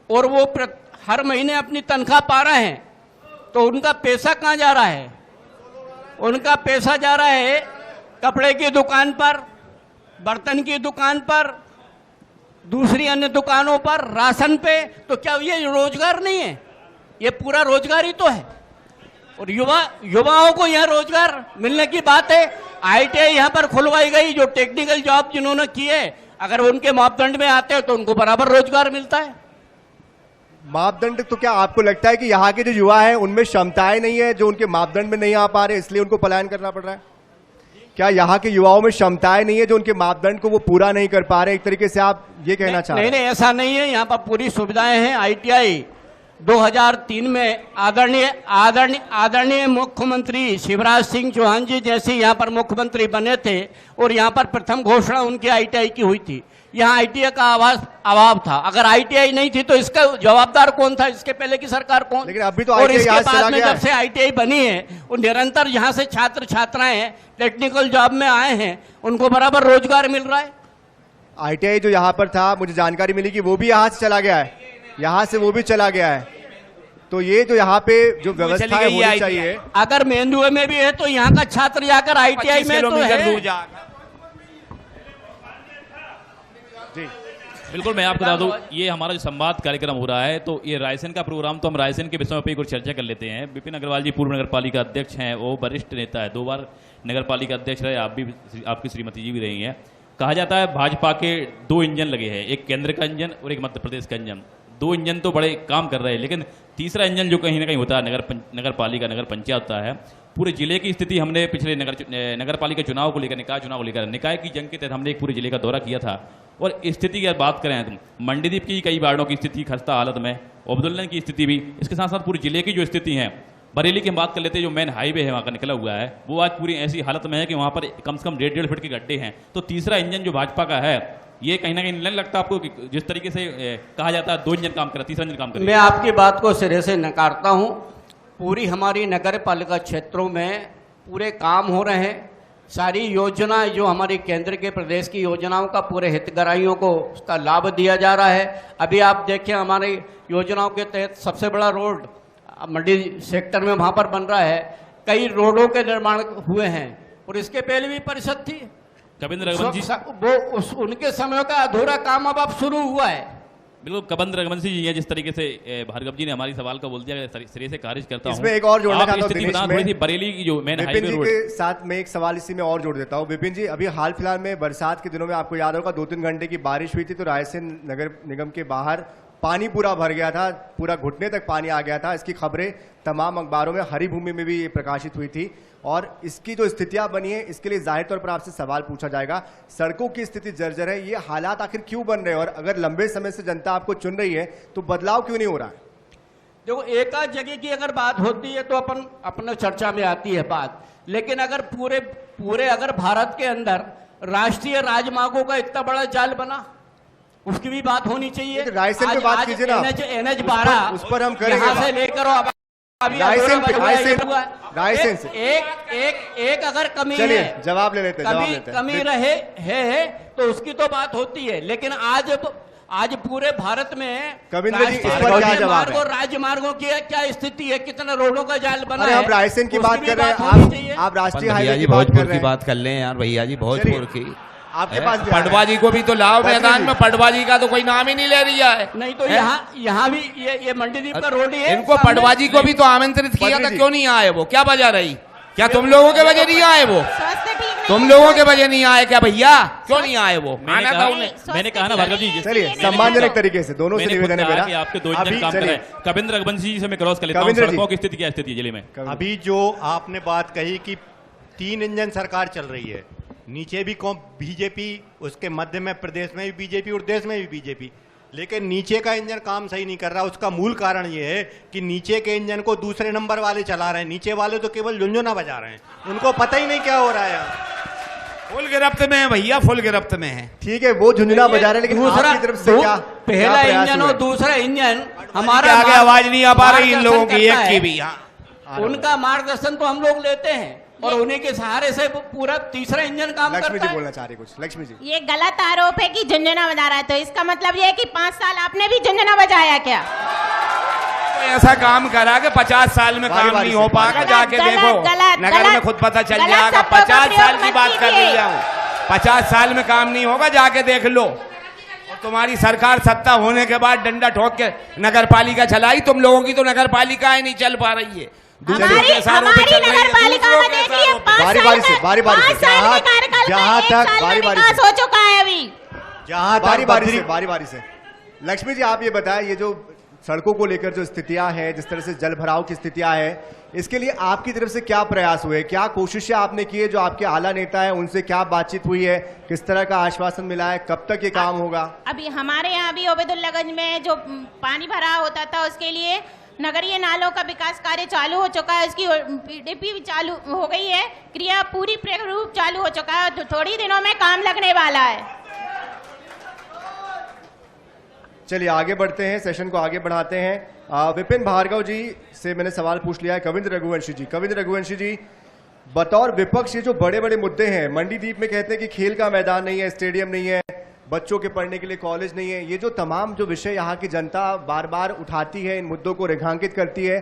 और वो हर महीने अपनी तनख्वाह पा रहे हैं, तो उनका पैसा कहाँ जा रहा है? उनका पैसा जा रहा है कपड़े की दुकान पर, बर्तन की दुकान पर, दूसरी अन्य दुकानों पर, राशन पे। तो क्या ये रोजगार नहीं है? ये पूरा रोजगार ही तो है। और युवाओं को यहाँ रोजगार मिलने की बात है। ITI यहाँ पर खुलवाई गई, जो टेक्निकल जॉब जिन्होंने किए अगर उनके मापदंड में आते हैं तो उनको बराबर रोजगार मिलता है। मापदंड तो क्या आपको लगता है कि यहाँ के जो युवा हैं उनमें क्षमताएं नहीं है, जो उनके मापदंड में नहीं आ पा रहे, इसलिए उनको पलायन करना पड़ रहा है? क्या यहाँ के युवाओं में क्षमताएं नहीं है जो उनके मापदंड को वो पूरा नहीं कर पा रहे? एक तरीके से आप ये कहना चाह रहे हैं? नहीं, ऐसा नहीं है। यहाँ पर पूरी सुविधाएं हैं। ITI 2003 में आदरणीय मुख्यमंत्री शिवराज सिंह चौहान जी जैसे यहाँ पर मुख्यमंत्री बने थे और यहाँ पर प्रथम घोषणा उनकी ITI की हुई थी। यहाँ ITI का अभाव था। अगर ITI नहीं थी तो इसका जवाबदार कौन था? इसके पहले की सरकार कौन? लेकिन अभी तो और ITI इसके यहाँ से बाद चला में गया जब से ITI बनी है वो निरंतर यहाँ से छात्र छात्राएं टेक्निकल जॉब में आए हैं, उनको बराबर रोजगार मिल रहा है। ITI जो यहाँ पर था, मुझे जानकारी मिली कि वो भी यहाँ से चला गया है, यहाँ से वो भी चला गया है। तो ये जो यहाँ पे जो व्यवस्था होनी चाहिए, अगर मेंदुए में भी है तो यहाँ का छात्र जाकर ITI में तो है। जी बिल्कुल, मैं आपको बता दूं, ये हमारा जो संवाद कार्यक्रम हो रहा है, तो ये रायसेन का प्रोग्राम, तो हम रायसेन के विषय पर कुछ चर्चा कर लेते हैं। विपिन अग्रवाल जी पूर्व नगर पालिका अध्यक्ष हैं, वो वरिष्ठ नेता है, 2 बार नगर पालिका अध्यक्ष रहे, आप भी, आपकी श्रीमती जी भी रही हैं। कहा जाता है भाजपा के 2 इंजन लगे हैं, एक केंद्र का इंजन और एक मध्य प्रदेश का इंजन। 2 इंजन तो बड़े काम कर रहे हैं, लेकिन तीसरा इंजन जो कहीं ना कहीं होता है नगर पालिका, नगर पंचायत होता है। पूरे जिले की स्थिति हमने पिछले नगर पालिका चुनाव को लेकर, निकाय चुनाव को लेकर, निकाय की जंग के तहत हमने एक पूरे जिले का दौरा किया था। और स्थिति की बात करें तो मंडीदीप की कई वार्डों की स्थिति खस्ता हालत में, अब्दुल्ला की स्थिति भी, इसके साथ साथ पूरे जिले की जो स्थिति है, बरेली की हम बात कर लेते हैं, जो मेन हाईवे है वहाँ का निकला हुआ है, वो आज पूरी ऐसी हालत में है कि वहाँ पर कम से कम 1.5 फीट के गड्ढे हैं। तो तीसरा इंजन जो भाजपा का है, ये कहीं ना कहीं नहीं लगता आपको कि जिस तरीके से कहा जाता है 2 इंजन काम कर रहा है, तीसरा इंजन काम कर रहा है? मैं आपकी बात को सिरे से नकारता हूँ। पूरी हमारी नगर पालिका क्षेत्रों में पूरे काम हो रहे हैं। सारी योजना जो हमारी केंद्र के प्रदेश की योजनाओं का पूरे हितग्राहियों को उसका लाभ दिया जा रहा है। अभी आप देखें, हमारी योजनाओं के तहत सबसे बड़ा रोड मंडी सेक्टर में वहाँ पर बन रहा है। कई रोडों के निर्माण हुए हैं और इसके पहले भी परिषद थी। कविंद्र रघुवंशी वो उनके समय का अधूरा काम अब शुरू हुआ है। बिल्कुल, कविंद्र रघुवंशी जी है, जिस तरीके से भार्गव जी ने हमारी सवाल का बोल दिया, सिरे से खारिज करता हूं। इसमें एक और जोड़ना चाहता हूं थोड़ी सी बरेली की जो मेन हाईवे रोड के साथ में एक सवाल इसी में और जोड़ देता हूं। विपिन जी, अभी हाल फिलहाल में बरसात के दिनों में आपको याद होगा 2-3 घंटे की बारिश हुई थी, तो रायसेन नगर निगम के बाहर पानी पूरा भर गया था, पूरा घुटने तक पानी आ गया था। इसकी खबरें तमाम अखबारों में, हरी भूमि में भी प्रकाशित हुई थी। और इसकी जो स्थितियां बनी है, इसके लिए जाहिर तौर पर आपसे सवाल पूछा जाएगा, सड़कों की स्थिति जर्जर है, ये हालात आखिर क्यों बन रहे हैं? और अगर लंबे समय से जनता आपको चुन रही है तो बदलाव क्यों नहीं हो रहा है? देखो, एक आध जगह की अगर बात होती है तो अपने चर्चा में आती है बात, लेकिन अगर पूरे अगर भारत के अंदर राष्ट्रीय राजमार्गों का इतना बड़ा जाल बना, उसकी भी बात होनी चाहिए। रायसेन पे बात कीजिए ना, NH 12 उस पर हम करेंगे। यहाँ से लेकर रायसेन से एक अगर कमी है, जवाब ले लेते हैं, कमी रहे है तो उसकी तो बात होती है। लेकिन आज पूरे भारत में कविंद्र जी, इस पर क्या जवाब है? राजमार्गों की क्या स्थिति है, कितने रोडों का जाल बना है? हम रायसेन की बात कर रहे हैं, आप राष्ट्रीय हाईवे की बात कर रहे हैं। बात कर लें यार भैया जी, भोजपुर की आपके पास पटवा जी को भी तो लाओ मैदान में। पटवा जी का तो कोई नाम ही नहीं ले रही है। नहीं तो यहाँ भी ये मंडीदीप का रोड ही है। इनको पटवा जी को भी तो आमंत्रित किया था, क्यों नहीं आए वो? क्या वजह रही? क्या तुम लोगों के वजह नहीं आए वो? तुम लोगों के वजह नहीं आए क्या भैया? क्यों नहीं आए वो? मैंने कहा ना भार्गव जी, चलिए सम्मानजनक तरीके से दोनों से निवेदन है मेरा कि आपके 2 इंजन काम कर रहे हैं। कविंद्र रघुवंशी जी से मैं क्रॉस कर लेता हूं, सड़कों की स्थिति क्या स्थिति है जिले में? अभी जो आपने बात कही कि 3 इंजन सरकार चल रही है, नीचे भी बीजेपी, उसके मध्य में प्रदेश में भी बीजेपी और देश में भी बीजेपी, लेकिन नीचे का इंजन काम सही नहीं कर रहा। उसका मूल कारण ये है कि नीचे के इंजन को दूसरे नंबर वाले चला रहे हैं, नीचे वाले तो केवल झुंझुना बजा रहे हैं, उनको पता ही नहीं क्या हो रहा है। फुल गिरफ्त में है भैया, फुल गिरफ्त में है। ठीक है, वो झुंझुना बजा रहे हैं, लेकिन दूसरा आपकी तरफ से क्या पहला इंजन और दूसरा इंजन हमारा आगे आवाज नहीं आ पा रही इन लोगों की, एक की भी। उनका मार्गदर्शन तो हम लोग लेते हैं, और उन्हीं के सहारे से वो पूरा तीसरा इंजन काम लक्ष्मी करता जी है। बोलना चाह रही कुछ, लक्ष्मी जी। ये गलत आरोप है कि झुंझुना बजा रहा है, तो इसका मतलब ये है कि 5 साल आपने भी झुंझुना बजाया क्या? कोई ऐसा काम करा कि 50 साल में काम नहीं हो पाएगा, जाके देखो नगर में खुद पता चल जाएगा। 50 साल की बात कर रही हूँ, 50 साल में काम नहीं होगा, जाके देख लो। और तुम्हारी सरकार सत्ता होने के बाद डंडा ठोक के नगर पालिका चलाई, तुम लोगों की तो नगर पालिका ही नहीं चल पा रही है। हमारी नगर पालिका में देख लिया, 5 बारी बारी से, बारी बारी से, जहाँ तक बारी बारी विकास हो चुका है अभी। जहाँ बारी तक बारी से, बारी बारी से। लक्ष्मी जी आप ये बताएं, ये जो सड़कों को लेकर जो स्थितियां हैं, जिस तरह से जल भराव की स्थितियां हैं, इसके लिए आपकी तरफ से क्या प्रयास हुए, क्या कोशिशें आपने की है? जो आपके आला नेता है उनसे क्या बातचीत हुई है, किस तरह का आश्वासन मिला है, कब तक ये काम होगा? अभी हमारे यहाँ भी ओबेदुल्लागंज में जो पानी भरा होता था, उसके लिए नगरीय नालों का विकास कार्य चालू हो चुका है, उसकी पीडीपी भी चालू हो गई है, क्रिया पूरी रूप चालू हो चुका है, तो थोड़ी दिनों में काम लगने वाला है। चलिए आगे बढ़ते हैं, सेशन को आगे बढ़ाते हैं। विपिन भार्गव जी से मैंने सवाल पूछ लिया है। कविंद्र रघुवंशी जी, कविंद्र रघुवंशी जी, बतौर विपक्ष ये जो बड़े बड़े मुद्दे हैं, मंडीदीप में कहते हैं कि खेल का मैदान नहीं है, स्टेडियम नहीं है, बच्चों के पढ़ने के लिए कॉलेज नहीं है, ये जो तमाम जो विषय यहाँ की जनता बार बार उठाती है, इन मुद्दों को रेखांकित करती है,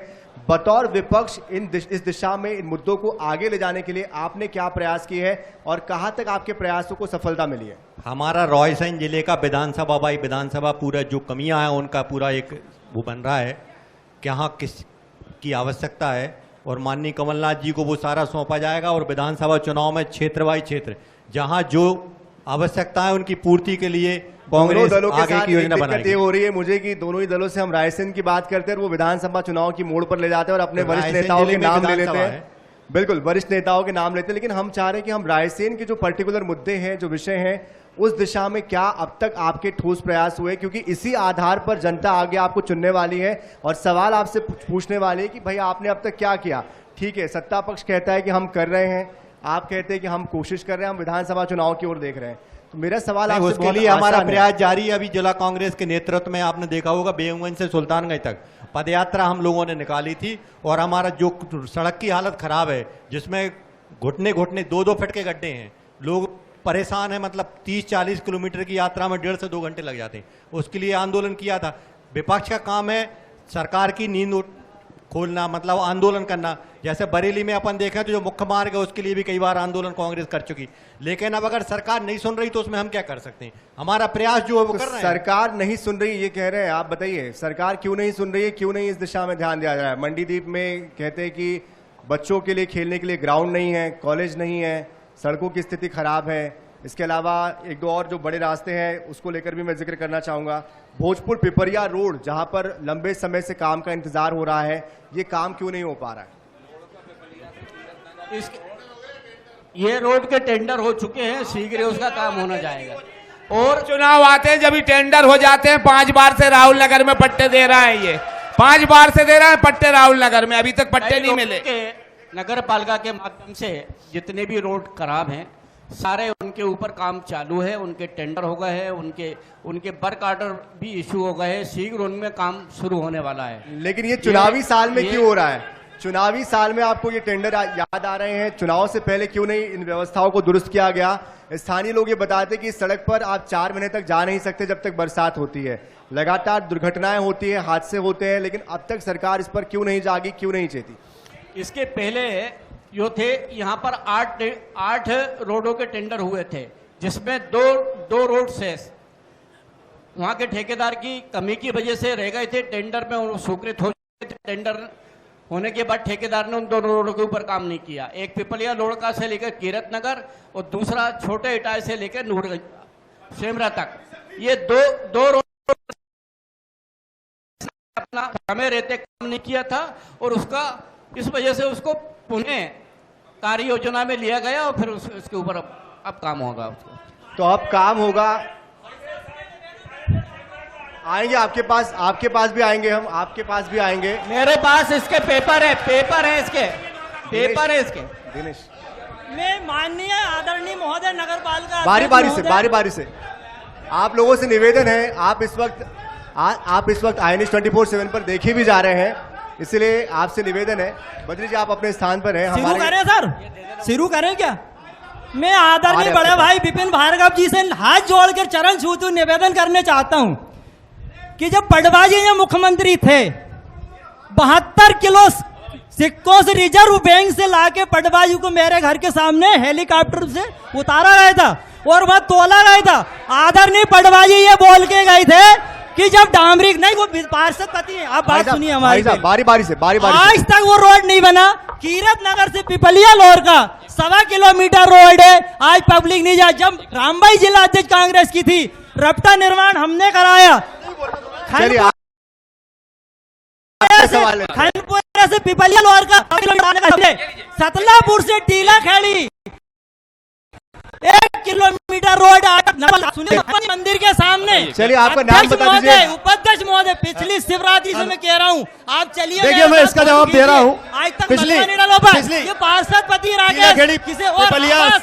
बतौर विपक्ष इस दिशा में इन मुद्दों को आगे ले जाने के लिए आपने क्या प्रयास किए हैं और कहां तक आपके प्रयासों को सफलता मिली है? हमारा रॉयसन जिले का विधानसभा बाई विधानसभा पूरा जो कमियां हैं उनका पूरा एक वो बन रहा है कि यहाँ किस की आवश्यकता है, और माननीय कमलनाथ जी को वो सारा सौंपा जाएगा। और विधानसभा चुनाव में क्षेत्र बाई क्षेत्र जहाँ जो आवश्यकता है उनकी पूर्ति के लिए कांग्रेस आगे की योजना बनाएगी। ये हो रही है मुझे कि दोनों ही दलों से हम रायसेन की बात करते हैं और वो विधानसभा चुनाव की मोड़ पर ले जाते हैं और अपने वरिष्ठ नेताओं के नाम ले लेते हैं। बिल्कुल वरिष्ठ नेताओं के नाम लेते हैं, लेकिन हम चाह रहे हैं कि हम रायसेन के जो पर्टिकुलर मुद्दे हैं, जो विषय हैं, उस दिशा में क्या अब तक आपके ठोस प्रयास हुए? क्योंकि इसी आधार पर जनता आगे आपको चुनने वाली है और सवाल आपसे पूछने वाली है कि भाई आपने अब तक क्या किया। ठीक है, सत्ता पक्ष कहता है कि हम कर रहे हैं, आप कहते हैं कि हम कोशिश कर रहे हैं, हम विधानसभा चुनाव की ओर देख रहे हैं। तो मेरा सवाल आपसे उसके लिए हमारा प्रयास जारी है। अभी जिला कांग्रेस के नेतृत्व में आपने देखा होगा बेगमगंज से सुल्तानगंज तक पदयात्रा हम लोगों ने निकाली थी, और हमारा जो सड़क की हालत खराब है, जिसमें घुटने घुटने 2-2 फीट के गड्ढे हैं, लोग परेशान है, मतलब 30-40 किलोमीटर की यात्रा में 1.5 से 2 घंटे लग जाते हैं। उसके लिए आंदोलन किया था। विपक्ष का काम है सरकार की नींद खोलना, मतलब आंदोलन करना। जैसे बरेली में अपन देखें तो जो मुख्य मार्ग है उसके लिए भी कई बार आंदोलन कांग्रेस कर चुकी, लेकिन अब अगर सरकार नहीं सुन रही तो उसमें हम क्या कर सकते हैं? हमारा प्रयास जो है वो कर रहे हैं। सरकार नहीं सुन रही ये कह रहे हैं, आप बताइए सरकार क्यों नहीं सुन रही है, क्यों नहीं इस दिशा में ध्यान दिया जा रहा है? मंडीदीप में कहते हैं कि बच्चों के लिए खेलने के लिए ग्राउंड नहीं है, कॉलेज नहीं है, सड़कों की स्थिति खराब है। इसके अलावा 1-2 और जो बड़े रास्ते हैं उसको लेकर भी मैं जिक्र करना चाहूंगा। भोजपुर पिपरिया रोड, जहां पर लंबे समय से काम का इंतजार हो रहा है, ये काम क्यों नहीं हो पा रहा है? ये रोड के टेंडर हो चुके हैं, शीघ्र उसका काम होना जाएगा। और चुनाव आते हैं जब ही टेंडर हो जाते हैं। 5 बार से राहुल नगर में पट्टे दे रहा है, ये 5 बार से दे रहा है पट्टे राहुल नगर में, अभी तक पट्टे नहीं मिले। नगर पालिका के माध्यम से जितने भी रोड खराब हैं सारे उनके ऊपर काम चालू है, उनके टेंडर हो गए हैं, उनके वर्क ऑर्डर भी इशू हो गए हैं, शीघ्र उनमें काम शुरू होने वाला है। लेकिन ये चुनावी साल में क्यों हो रहा है? चुनावी साल में आपको ये टेंडर याद आ रहे हैं? चुनाव से पहले क्यों नहीं इन व्यवस्थाओं को दुरुस्त किया गया? स्थानीय लोग ये बताते हैं कि इस सड़क पर आप 4 महीने तक जा नहीं सकते जब तक बरसात होती है, लगातार दुर्घटनाएं होती है, हादसे होते हैं, लेकिन अब तक सरकार इस पर क्यों नहीं जागी, क्यों नहीं चेती? इसके पहले जो थे यहाँ पर 8 रोडों के टेंडर हुए थे, जिसमें दो रोड से वहाँ के ठेकेदार की कमी की वजह से रह गए थे, टेंडर में वो स्वीकृत हो गए थे। टेंडर होने के बाद ठेकेदार ने उन दोनों रोडों के ऊपर काम नहीं किया। एक पिपलिया लोड़का से लेकर कीरत नगर और दूसरा छोटे इटाई से लेकर नूरगंज सेमरा तक, ये दो रोड अपना समय रहते काम नहीं किया था, और उसका इस वजह से उसको पुनः कार्य योजना में लिया गया और फिर उसके ऊपर अब काम होगा उसको। तो अब काम होगा, आएंगे आपके पास भी आएंगे, हम आपके पास भी आएंगे। मेरे पास इसके पेपर है इसके। दिनेश, मैं माननीय आदरणीय महोदय नगर पालिका बारी से आप लोगों से निवेदन है, आप इस वक्त INH 24/7 पर देखे भी जा रहे हैं, इसलिए आपसे निवेदन है, बद्री जी आप अपने स्थान पर हैं। शुरू करें सर, शुरू करें क्या? मैं आदरणीय बड़े भाई विपिन भार्गव जी से हाथ जोड़कर चरण छूतू निवेदन करने चाहता हूं कि जब पटवा जी ये मुख्यमंत्री थे 72 किलो सिक्कों से रिजर्व बैंक से लाके पटवा जी को मेरे घर के सामने हेलीकॉप्टर से उतारा गया था और वह तोला गया था। आदरणीय पटवा जी ये बोल के गए थे कि जब डामरी नहीं, वो पार्षद पति है, आप बात सुनिए हमारी, बारी बारी से आज तक वो रोड नहीं बना। कीरत नगर से पिपलिया लोर का 1.25 किलोमीटर रोड है, आज पब्लिक नहीं जा। जब रामबाई जिला अध्यक्ष कांग्रेस की थी, रपटा निर्माण हमने कराया। खानपुर से पिपलिया लोर का सतलापुर से टीला खेड़ी 1 किलोमीटर रोड मंदिर के सामने। चलिए आपका नाम बता दीजिए। उपाध्यक्ष महोदय, पिछली शिवरात्रि से मैं कह रहा हूँ, आप चलिए। देखिए मैं इसका जवाब दे रहा हूँ। आज तक पिछली पार्षद पति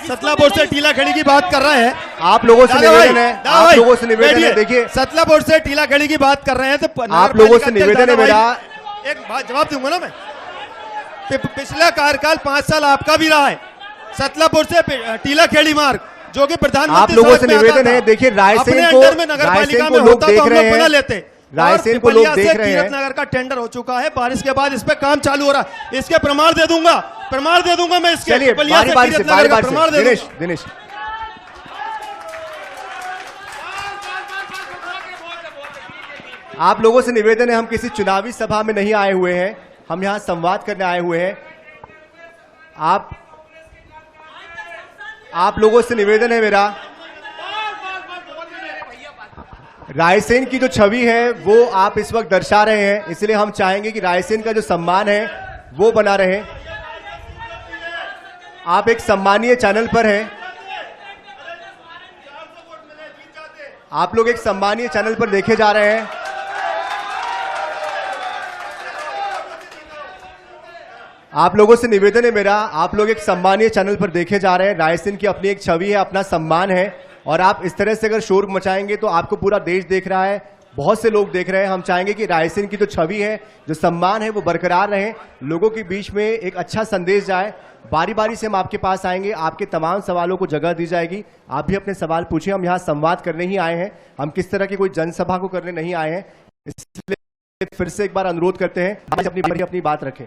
सतलापुर से टीला खेड़ी की बात कर रहे हैं। आप लोगों से निवेदन है, आप लोगों से निवेदन है, देखिए सतलापुर से टीला खेड़ी की बात कर रहे हैं तो आप लोगों से निवेदन है मेरा। एक बात जवाब दूंगा ना मैं। पिछला कार्यकाल 5 साल आपका भी रहा है, सतलापुर से टीला खेड़ी मार्ग जो कि प्रधानमंत्री आप लोगों से निवेदन है, देखिए रायसेन को लोग देख रहे हैं, रायसेन को लोग देख रहे हैं। नगर का टेंडर हो चुका है, बारिश के बाद इस पे काम चालू हो रहा है, इसके प्रमाण दे दूंगा मैं इसके। चलिए बारी से दिनेश आप लोगों से निवेदन है, हम किसी चुनावी सभा में नहीं आए हुए हैं, हम यहां संवाद करने आए हुए हैं। आप लोगों से निवेदन है मेरा, रायसेन की जो छवि है वो आप इस वक्त दर्शा रहे हैं, इसलिए हम चाहेंगे कि रायसेन का जो सम्मान है वो बना रहे। आप एक सम्मानीय चैनल पर हैं, आप लोग एक सम्मानीय चैनल पर देखे जा रहे हैं। आप लोगों से निवेदन है मेरा, आप लोग एक सम्मानीय चैनल पर देखे जा रहे हैं। रायसेन की अपनी एक छवि है, अपना सम्मान है, और आप इस तरह से अगर शोर मचाएंगे तो आपको पूरा देश देख रहा है, बहुत से लोग देख रहे हैं। हम चाहेंगे कि रायसेन की जो छवि है, जो सम्मान है, वो बरकरार रहे, लोगों के बीच में एक अच्छा संदेश जाए। बारी बारी से हम आपके पास आएंगे, आपके तमाम सवालों को जगह दी जाएगी। आप भी अपने सवाल पूछिए, हम यहाँ संवाद करने ही आए हैं, हम किस तरह की कोई जनसभा को करने नहीं आए हैं। इसलिए फिर से एक बार अनुरोध करते हैं आज अपनी बात रखें।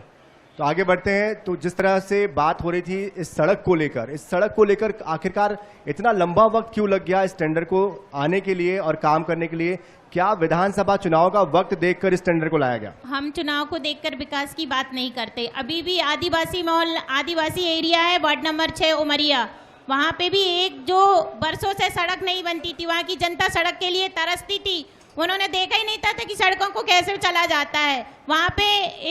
तो आगे बढ़ते हैं। तो जिस तरह से बात हो रही थी इस सड़क को लेकर आखिरकार इतना लंबा वक्त क्यों लग गया इस टेंडर को आने के लिए और काम करने के लिए? क्या विधानसभा चुनाव का वक्त देखकर इस टेंडर को लाया गया? हम चुनाव को देखकर विकास की बात नहीं करते। अभी भी आदिवासी माहौल, आदिवासी एरिया है, वार्ड नंबर 6 उमरिया, वहाँ पे भी एक जो बरसों से सड़क नहीं बनती थी, वहाँ की जनता सड़क के लिए तरसती थी। उन्होंने देखा ही नहीं था कि सड़कों को कैसे चला जाता है। वहाँ पे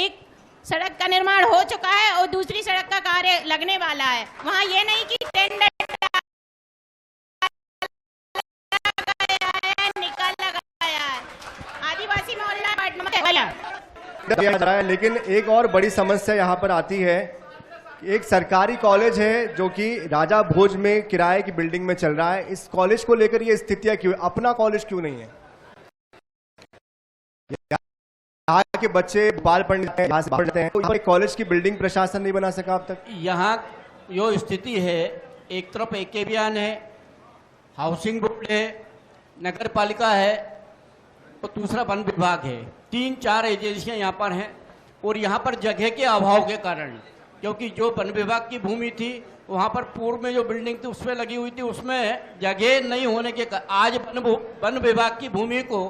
एक सड़क का निर्माण हो चुका है और दूसरी सड़क का कार्य लगने वाला है। वहाँ ये नहीं कि टेंडर निकाल लगाया है। आदिवासी मोहल्ला, लेकिन एक और बड़ी समस्या यहाँ पर आती है। एक सरकारी कॉलेज है जो कि राजा भोज में किराए की बिल्डिंग में चल रहा है। इस कॉलेज को लेकर ये स्थितियां क्यों, अपना कॉलेज क्यों नहीं है? यहाँ के बच्चे भोपाल पढ़ते हैं, तो कॉलेज की बिल्डिंग प्रशासन नहीं बना सका अब तक। यहाँ जो स्थिति है, एक तरफ एकेबियान है, हाउसिंग बोर्ड है, नगर पालिका है और दूसरा वन विभाग है। 3-4 एजेंसियां यहाँ पर हैं और यहाँ पर जगह के अभाव के कारण, क्योंकि जो वन विभाग की भूमि थी वहाँ पर पूर्व में जो बिल्डिंग थी उसमें लगी हुई थी, उसमें जगह नहीं होने के आज वन विभाग की भूमि को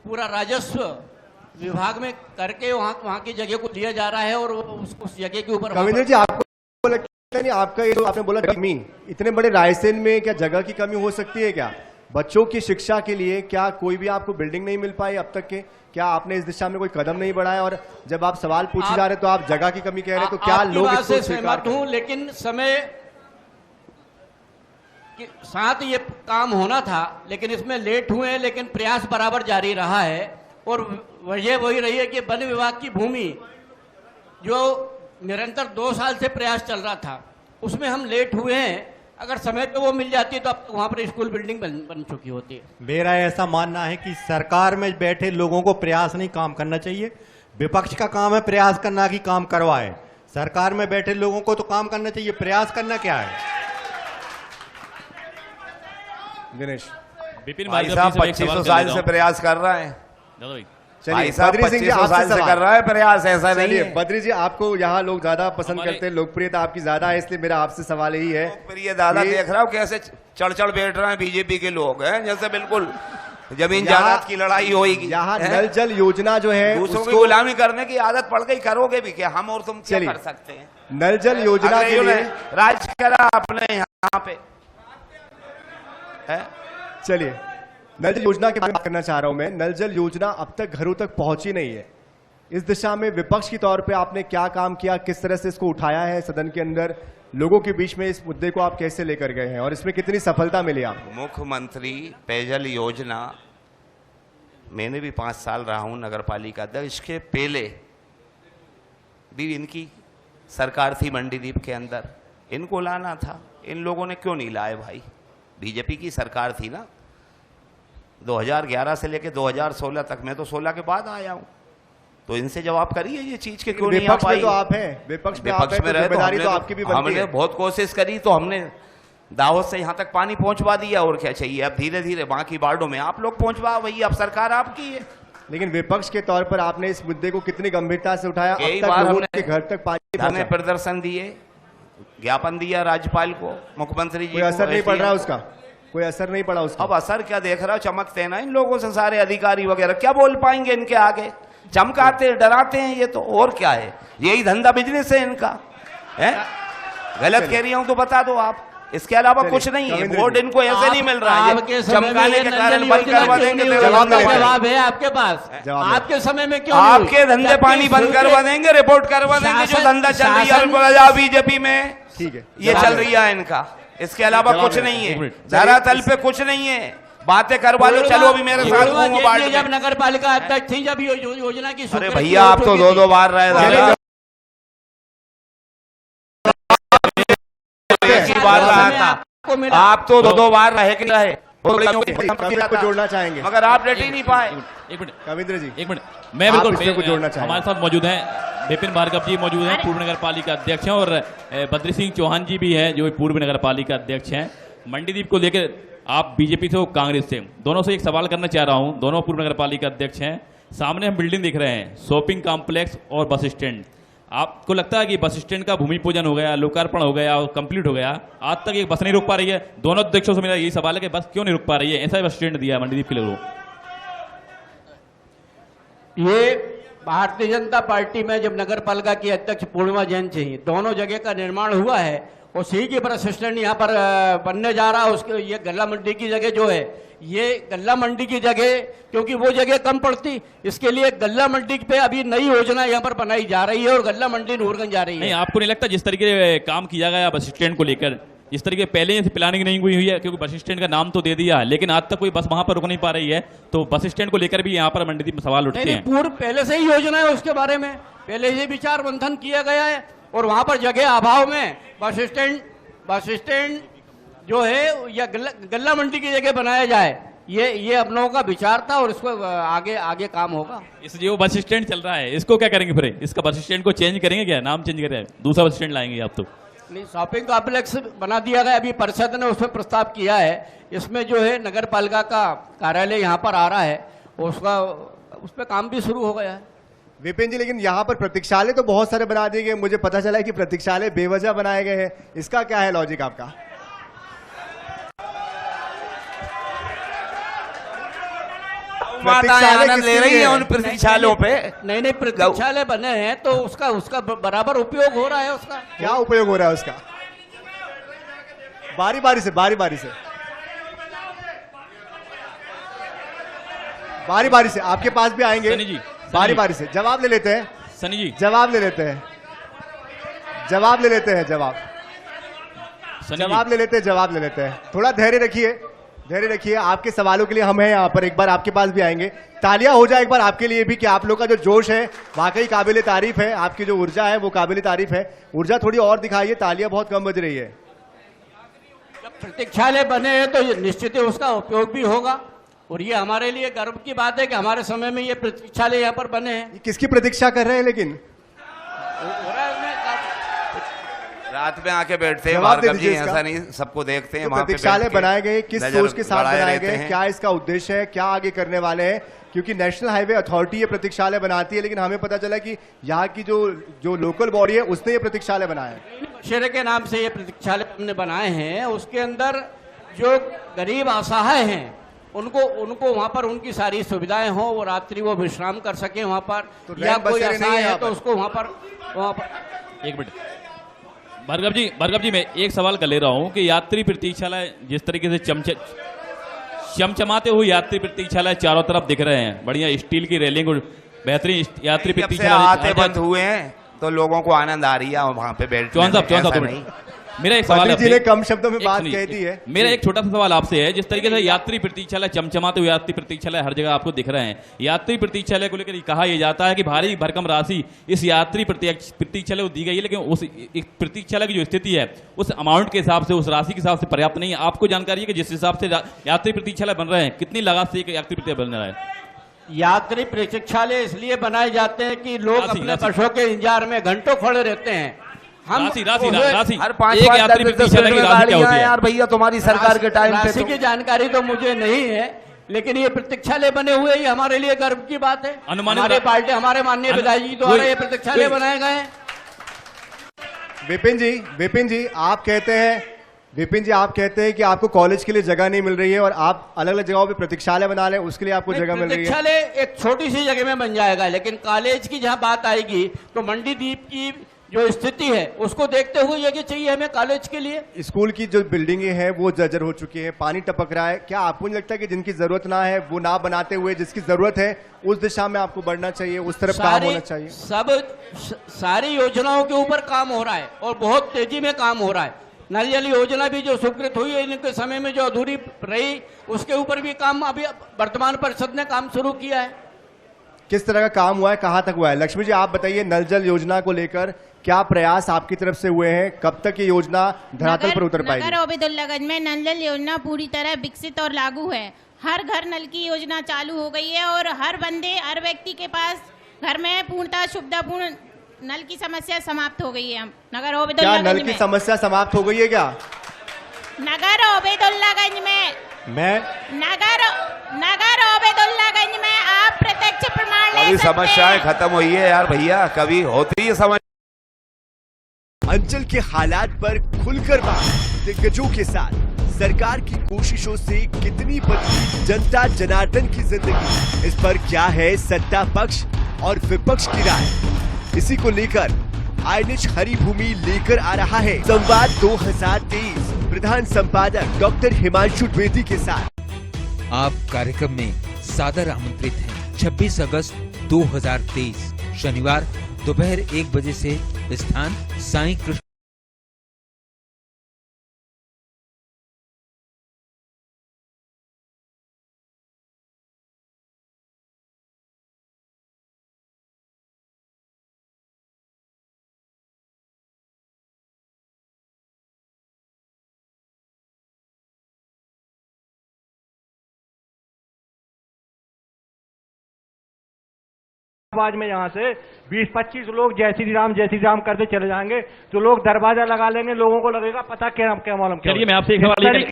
पूरा राजस्व विभाग में करके वहाँ की जगह को दिया जा रहा है और उस जगह के ऊपर। कविंद्र जी, आपको लगता नहीं आपका ये जो आपने बोला कमी, इतने बड़े रायसेन में क्या जगह की कमी हो सकती है? क्या बच्चों की शिक्षा के लिए क्या कोई भी आपको बिल्डिंग नहीं मिल पाई अब तक के? क्या आपने इस दिशा में कोई कदम नहीं बढ़ाया? और जब आप सवाल पूछे जा रहे तो आप जगह की कमी कह रहे, तो क्या लोग इसको स्वीकार हूं, लेकिन समय के साथ ये काम होना था, लेकिन इसमें लेट हुए हैं, लेकिन प्रयास बराबर जारी रहा है। और वजह वही रही है कि वन विभाग की भूमि जो निरंतर 2 साल से प्रयास चल रहा था, उसमें हम लेट हुए हैं। अगर समय पे वो मिल जाती है तो अब वहां पर स्कूल बिल्डिंग बन चुकी होती है। मेरा ऐसा मानना है कि सरकार में बैठे लोगों को प्रयास नहीं काम करना चाहिए। विपक्ष का काम है प्रयास करना कि काम करवाए। सरकार में बैठे लोगों को तो काम करना चाहिए, प्रयास करना क्या है। दिनेश विपिन भाई भार्गव साहब जी से एक 2500 सवाल साल कर से लेता प्रयास कर रहे हैं। हूं। चलिए भाई साहब बद्री सिंह जी 2500 आपसे साल से सवाल। कर रहा है प्रयास, ऐसा नहीं चलिए है। बद्री जी, आपको यहाँ लोग ज्यादा पसंद हमारे- करते हैं, लोकप्रियता आपकी ज्यादा है, इसलिए मेरा आपसे सवाल यही है। प्रिय दादा ये- देख रहा हूँ कैसे चढ़ चढ़ बैठ रहे हैं बीजेपी के लोग हैं, जैसे बिल्कुल जमीन यहाँ- जायदाद की लड़ाई होगी। यहाँ हैं? नल जल योजना जो है दूसरों की उसको, गुलामी करने की आदत पड़ गई, करोगे भी क्या? हम और तुम क्या चलिए। कर सकते हैं? नल जल योजना के अंग्रेजों ने लिए राज करा अपने यहाँ पे है। चलिए नल जल योजना के बारे में बात करना चाह रहा हूं मैं। नल जल योजना अब तक घरों तक पहुंची नहीं है। इस दिशा में विपक्ष के तौर पे आपने क्या काम किया, किस तरह से इसको उठाया है सदन के अंदर, लोगों के बीच में इस मुद्दे को आप कैसे लेकर गए हैं और इसमें कितनी सफलता मिली आपको? मुख्यमंत्री पेयजल योजना, मैंने भी 5 साल रहा हूं नगर पालिका अध्यक्ष। इसके पहले भी इनकी सरकार थी मंडीदीप के अंदर, इनको लाना था, इन लोगों ने क्यों नहीं लाए भाई? बीजेपी की सरकार थी ना 2011 से लेकर 2016 तक, मैं तो 16 के बाद आया हूं, तो इनसे जवाब करिए ये चीज के क्यों नहीं आ विपक्ष में पाई? तो आप हैं, विपक्ष में आप हैं, तो रहे जिम्मेदारी तो आपकी भी बनती हमने है। बहुत कोशिश करी, तो हमने दाहोद से यहाँ तक पानी पहुंचवा दिया, और क्या चाहिए? अब धीरे धीरे बाकी वार्डों में आप लोग पहुंचवा, वही अब सरकार आपकी है। लेकिन विपक्ष के तौर पर आपने इस मुद्दे को कितनी गंभीरता से उठाया? कई अब तक बार लोगों हमने के घर तक पानी धरने पहुंचा। प्रदर्शन दिए, ज्ञापन दिया राज्यपाल को, मुख्यमंत्री जी कोई को, असर नहीं पड़ SDM रहा को। उसका, कोई असर नहीं पड़ा उसका। अब असर क्या देख रहा हो? चमकते हैं ना इन लोगों से सारे अधिकारी वगैरह, क्या बोल पाएंगे इनके आगे? चमकाते हैं, डराते हैं, ये तो और क्या है? यही धंधा बिजनेस है इनका, है? गलत कह रही हूं तो बता दो आप, इसके अलावा कुछ नहीं है। कविंद्र वोट जी, इनको ऐसे नहीं मिल रहा है, आपके समय में चमकाने ये के नल कारण जल बंद योजना करवा क्यों देंगे। नहीं हुई? जवाब इसका नहीं देते। जवाब है आपके पास। जवाब नहीं। आपके समय में क्यों नहीं हुई? आपके धंधे जबकि पानी बंद शुरू करवा के- देंगे, रिपोर्ट करवा देंगे। जो शासन- धंधा चल रही है शासन- प्रजा बीजेपी में, ठीक है, ये जवाब चल है। रही है इनका, इसके अलावा जवाब कुछ है। नहीं एक है। मिनट। धरातल पे कुछ नहीं है, बातें करवा लो, चलो अभी मेरे साथ पूर्वा घूमो जी बांट जब में। नगर पालिका अध्यक्ष थी, जब योजना की अरे स्वीकृति भैया हो आप तो चुकी 2-2 थी। बार रहे दादा, एक ही बार रहा था। आपको मिला। आप तो 2-2 बार रहे कि रहे, कविंद्र को जोड़ना चाहेंगे? मगर आप डट ही नहीं पाए। एक मिनट, कविंद्र जी, एक मिनट, मैं आप बिल्कुल इसमें कुछ जोड़ना चाहेंगे? हमारे साथ मौजूद हैं विपिन भार्गव जी मौजूद हैं, पूर्व नगर पालिका अध्यक्ष हैं, और बद्री सिंह चौहान जी भी हैं जो पूर्व नगर पालिका अध्यक्ष हैं। मंडीदीप को लेकर आप बीजेपी से हो कांग्रेस से, दोनों से एक सवाल करना चाह रहा हूं। दोनों पूर्व नगर पालिका अध्यक्ष हैं। सामने हम बिल्डिंग देख रहे हैं, शॉपिंग कॉम्प्लेक्स और बस स्टैंड। आपको लगता है कि बस स्टैंड का भूमि पूजन हो गया, लोकार्पण हो गया और कंप्लीट हो गया, आज तक एक बस नहीं रुक पा रही है? दोनों अध्यक्षों से मेरा यही सवाल है कि बस क्यों नहीं रुक पा रही है? ऐसा ही बस स्टैंड दिया है मंडीदीप के लोगों। ये भारतीय जनता पार्टी में जब नगर पालिका की अध्यक्ष पूर्णिमा जैन थी, दोनों जगह का निर्माण हुआ है, और सी के बस स्टैंड यहाँ पर बनने जा रहा है। उसके ये गल्ला मंडी की जगह जो है, ये गल्ला मंडी की जगह, क्योंकि वो जगह कम पड़ती, इसके लिए गल्ला मंडी पे अभी नई योजना यहाँ पर बनाई जा रही है और गल्ला मंडी नूरगंज जा रही नहीं, है। आपको नहीं लगता जिस तरीके से काम किया गया बस स्टैंड को लेकर, इस तरीके पहले से प्लानिंग नहीं हुई है? क्योंकि बस स्टैंड का नाम तो दे दिया है, लेकिन आज तक कोई बस वहां पर रुक नहीं पा रही है, तो बस स्टैंड को लेकर भी यहाँ पर मंडीदीप में सवाल उठते नहीं, हैं। पूर्व पहले से ही योजना है उसके बारे में, पहले से विचार मंथन किया गया है, और वहां पर जगह अभाव में बस स्टैंड जो है या गल्ला मंडी की जगह बनाया जाए, ये हम लोगों का विचार था, और इसको आगे काम होगा। इस जो बस स्टैंड चल रहा है इसको क्या करेंगे फिर? इसका बस स्टैंड को चेंज करेंगे क्या? नाम चेंज करें, दूसरा बस स्टैंड लाएंगे आप? तो नहीं, शॉपिंग कॉम्प्लेक्स बना दिया गया, अभी परिषद ने उसमें प्रस्ताव किया है। इसमें जो है नगर पालिका का कार्यालय यहाँ पर आ रहा है, उसका उस पर काम भी शुरू हो गया है। विपिन जी, लेकिन यहाँ पर प्रतीक्षालय तो बहुत सारे बना दिए गए, मुझे पता चला है कि प्रतीक्षालय बेवजह बनाए गए हैं, इसका क्या है लॉजिक आपका? माताएं आनंद ले रही है उन प्रतीक्षालयों पे। नहीं, प्रतीक्षालय बने हैं तो उसका बराबर उपयोग हो रहा है। उसका क्या उपयोग हो रहा है उसका? बारी बारी से आपके पास भी आएंगे। सनी जी, बारी बारी से जवाब ले लेते हैं। सनी जी, जवाब ले लेते हैं। जवाब ले लेते हैं। थोड़ा धैर्य रखिए। आपके सवालों के लिए हम हैं यहाँ पर, एक बार आपके पास भी आएंगे। तालियां हो जाए एक बार आपके लिए भी कि आप लोग का जो जोश है वाकई काबिल तारीफ है, आपकी जो ऊर्जा है वो काबिल तारीफ है। ऊर्जा थोड़ी और दिखाइए, तालियां बहुत कम बज रही है। प्रतीक्षालय बने हैं तो निश्चित ही उसका उपयोग भी होगा, और ये हमारे लिए गर्व की बात है कि हमारे समय में ये प्रतीक्षालय यहाँ पर बने हैं। किसकी प्रतीक्षा कर रहे हैं लेकिन? रात में आके बैठते हैं जवाब दे भार्गव जी, दीजिए इसका। ऐसा नहीं सबको देखते हैं तो वहाँ पे प्रतीक्षालय बैठ के बनाए गए किस नजर सोच के साथ गड़ाए बनाए रहते गए, हैं। क्या इसका उद्देश्य है, क्या आगे करने वाले हैं? क्योंकि नेशनल हाईवे अथॉरिटी ये प्रतीक्षालय बनाती है, लेकिन हमें पता चला कि यहाँ की जो लोकल बॉडी है उसने ये प्रतीक्षालय बनाया है। शेरे के नाम से ये प्रतीक्षालय हमने बनाए हैं, उसके अंदर जो गरीब असहाय हैं उनको वहाँ पर उनकी सारी सुविधाएं हो, वो रात्रि वो विश्राम कर सके वहाँ पर, तो या रैन कोई बसेरे नहीं असहाय है है तो यहाँ उसको वहाँ पर एक मिनट भार्गव जी मैं एक सवाल कर ले रहा हूं कि यात्री प्रतीक्षालय जिस तरीके से चमचमाते हुए यात्री प्रतीक्षालय चारों तरफ दिख रहे हैं, बढ़िया स्टील की रेलिंग और बेहतरीन यात्री जब से प्रतीक्षालय आते बंद हुए हैं तो लोगों को आनंद आ रही है वहाँ पे बैठ। चौहान साहब नहीं, मेरा एक सवाल जी ने आपसे- कम शब्दों में एक बात सुनिए, कह दी है। मेरा एक छोटा सा सवाल आपसे है, जिस तरीके से यात्री प्रतीक्षालय चमचमाते हुए यात्री प्रतीक्षालय हर जगह आपको दिख रहे हैं, यात्री प्रतीक्षालय को लेकर कहा यह जाता है कि भारी भरकम राशि इस यात्री प्रतीक्षालय को दी गई है, लेकिन उस प्रतीक्षालय की जो स्थिति है उस अमाउंट के हिसाब से, उस राशि के हिसाब से पर्याप्त नहीं है। आपको जानकारी है कि जिस हिसाब से यात्री प्रतीक्षालय बन रहे हैं, कितनी लागत से एक यात्री प्रतीक्षालय बन रहा है? यात्री प्रतीक्षालय इसलिए बनाए जाते हैं कि लोग राशि, अपने राशि। बसों के इंतजार में घंटों खड़े रहते हैं। राशि हर पाँच एक पाँच यात्री 10-10 प्रतीक्षालय की मिनट में राशि क्या होती गाड़ियाँ है? यार भैया तुम्हारी सरकार के टाइम पे राशि तो की जानकारी तो मुझे नहीं है, लेकिन ये प्रतीक्षालय बने हुए ये हमारे लिए गर्व की बात है। अनुमानित हमारे पार्टी, हमारे माननीय विधायक जी द्वारा ये प्रतीक्षालय बनाए गए हैं। विपिन जी आप कहते हैं कि आपको कॉलेज के लिए जगह नहीं मिल रही है और आप अलग अलग जगहों पे प्रतीक्षालय बना रहे हैं, उसके लिए आपको जगह मिल रही है। प्रतीक्षालय एक छोटी सी जगह में बन जाएगा, लेकिन कॉलेज की जहां बात आएगी तो मंडी द्वीप की जो स्थिति है उसको देखते हुए ये चाहिए हमें कॉलेज के लिए। स्कूल की जो बिल्डिंगें हैं वो जर्जर हो चुकी है, पानी टपक रहा है। क्या आपको नहीं लगता कि जिनकी जरूरत ना है वो ना बनाते हुए जिसकी जरूरत है उस दिशा में आपको बढ़ना चाहिए, उस तरफ काम होना चाहिए? सारी योजनाओं के ऊपर काम हो रहा है और बहुत तेजी में काम हो रहा है। नल जल योजना भी जो स्वीकृत हुई है इनके समय में जो अधूरी रही उसके ऊपर भी काम अभी वर्तमान परिषद ने काम शुरू किया है। किस तरह का काम हुआ है, कहां तक हुआ है? लक्ष्मी जी आप बताइए, नल जल योजना को लेकर क्या प्रयास आपकी तरफ से हुए हैं? कब तक ये योजना धरातल पर उतर पाएगी? नगर ओबेदुल्लागंज में नल जल योजना पूरी तरह विकसित और लागू है। हर घर नल की योजना चालू हो गई है और हर व्यक्ति के पास घर में पूर्णतः सुविधापूर्ण नल की समस्या समाप्त हो गई है। नगर क्या ओबेदुल्लागंज नल की समस्या समाप्त हो गई है क्या? नगर ओबेदुल्लागंज में नगर ओबेदुल्लागंज में आप प्रत्यक्ष प्रमाण ले अभी सकते समस्याएं हैं। खत्म हुई है यार भैया, कभी होती है समस्या। अंचल के हालात पर खुलकर बात दिग्गजों के साथ, सरकार की कोशिशों से कितनी बदली जनता जनार्दन की जिंदगी, इस पर क्या है सत्ता पक्ष और विपक्ष की राय? इसी को लेकर आईएनएच हरिभूमि लेकर आ रहा है संवाद 2023 प्रधान संपादक डॉक्टर हिमांशु द्विवेदी के साथ। आप कार्यक्रम में सादर आमंत्रित हैं। 26 अगस्त 2023 शनिवार दोपहर 1 बजे से। स्थान साईं कृष्ण। आवाज में यहाँ से 20-25 लोग जय श्री राम करते चले जाएंगे तो लोग दरवाजा लगा लेंगे, लोगों को लगेगा पता क्या मालूम। चलिए मैं आपसे एक सवाल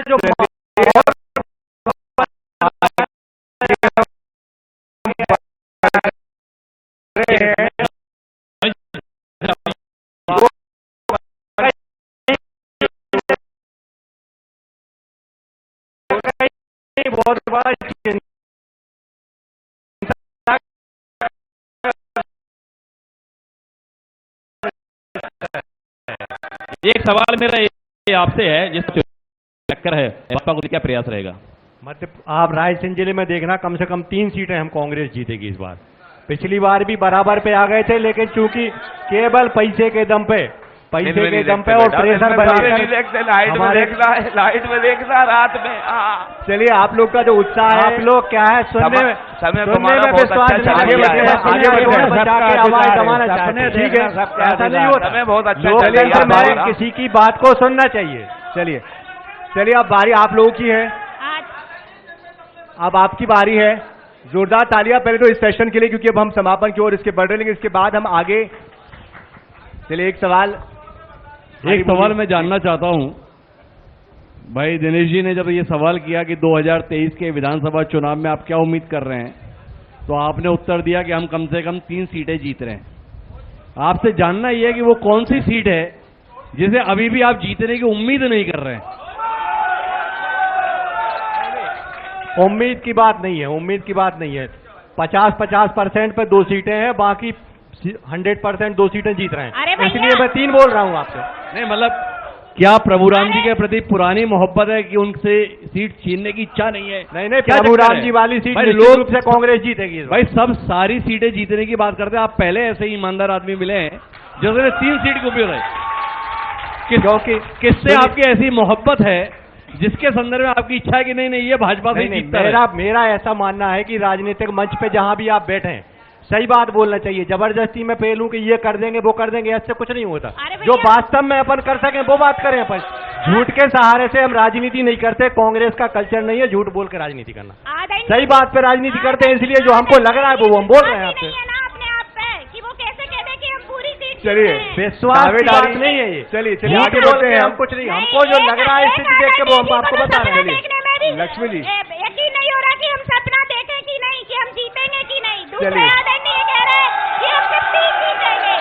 जो बहुत बड़ा एक सवाल मेरा ये आपसे है, जिस टक्कर है भाजपा को क्या प्रयास रहेगा? मध्य आप रायसेन जिले में देखना कम से कम 3 सीटें हम कांग्रेस जीतेगी इस बार। पिछली बार भी बराबर पे आ गए थे, लेकिन चूंकि केवल पैसे के दम पे और प्रेशर लाइट में देखना रात में। चलिए आप लोग का जो उत्साह है, आप लोग क्या है सुनने में विश्वास, ठीक है, ऐसा नहीं होता। बहुत अच्छा मैं किसी की बात को सुनना चाहिए। चलिए चलिए अब बारी आप लोगों की है, अब आपकी बारी है। जोरदार तालियां पहले तो इस सेशन के लिए, क्योंकि अब हम समापन की ओर इसके बढ़ रहे हैं, इसके बाद हम आगे। चलिए एक सवाल मैं जानना चाहता हूं, भाई दिनेश जी ने जब ये सवाल किया कि 2023 के विधानसभा चुनाव में आप क्या उम्मीद कर रहे हैं, तो आपने उत्तर दिया कि हम कम से कम 3 सीटें जीत रहे हैं। आपसे जानना यह है कि वो कौन सी सीट है जिसे अभी भी आप जीतने की उम्मीद नहीं कर रहे हैं। उम्मीद की बात नहीं है, उम्मीद की बात नहीं है। 50% पे 2 सीटें हैं, बाकी 100% 2 सीटें जीत रहे हैं, इसलिए मैं 3 बोल रहा हूं आपसे। नहीं मतलब क्या प्रभुराम जी के प्रति पुरानी मोहब्बत है कि उनसे सीट छीनने की इच्छा नहीं है? नहीं, प्रभुराम जी वाली सीट निश्चित रूप से कांग्रेस जीतेगी। भाई सब सारी सीटें जीतने की बात करते हैं, आप पहले ऐसे ही ईमानदार आदमी मिले हैं जिन्होंने 3 सीट को उपयोग है। किससे आपकी ऐसी मोहब्बत है जिसके संदर्भ में आपकी इच्छा है कि नहीं ये भाजपा से जीतता है? मेरा ऐसा मानना है कि राजनीतिक मंच पे जहां भी आप बैठे हैं, सही बात बोलना चाहिए। जबरदस्ती में पेलूं कि ये कर देंगे वो कर देंगे, ऐसे कुछ नहीं होता। जो वास्तव में अपन कर सकें वो बात करें। अपन झूठ के सहारे से हम राजनीति नहीं करते, कांग्रेस का कल्चर नहीं है झूठ बोल के राजनीति करना। सही बात पे राजनीति करते हैं, इसलिए जो हमको लग रहा है वो हम बोल रहे हैं आपसे। चलिए विश्वास की बात नहीं है ये। चलिए आगे बढ़ते हैं। हम कुछ नहीं, हमको जो लग रहा है स्थिति देख के वो हम आपको बता रहे हैं। लक्ष्मी जी यकीन नहीं हो रहा कि हम सपना देखें कि नहीं, कि हम जीतेंगे कि नहीं। दूसरे आदरणीय कह रहे हैं कि हम सिर्फ 3 जीतेंगे,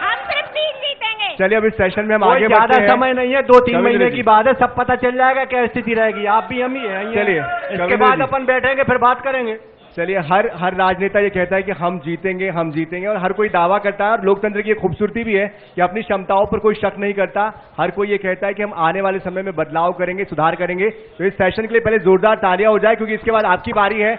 हम सिर्फ 3 जीतेंगे। चलिए अब इस सेशन में हम आगे बढ़ते हैं। समय नहीं है, 2-3 महीने की बात है, सब पता चल जाएगा क्या स्थिति रहेगी। आप भी हम ही हैं। चलिए इसके बाद अपन बैठेंगे फिर बात करेंगे। चलिए हर राजनेता ये कहता है कि हम जीतेंगे और हर कोई दावा करता है। और लोकतंत्र की खूबसूरती भी है कि अपनी क्षमताओं पर कोई शक नहीं करता। हर कोई ये कहता है कि हम आने वाले समय में बदलाव करेंगे, सुधार करेंगे। तो इस सेशन के लिए पहले जोरदार तालियां हो जाए, क्योंकि इसके बाद आपकी बारी है।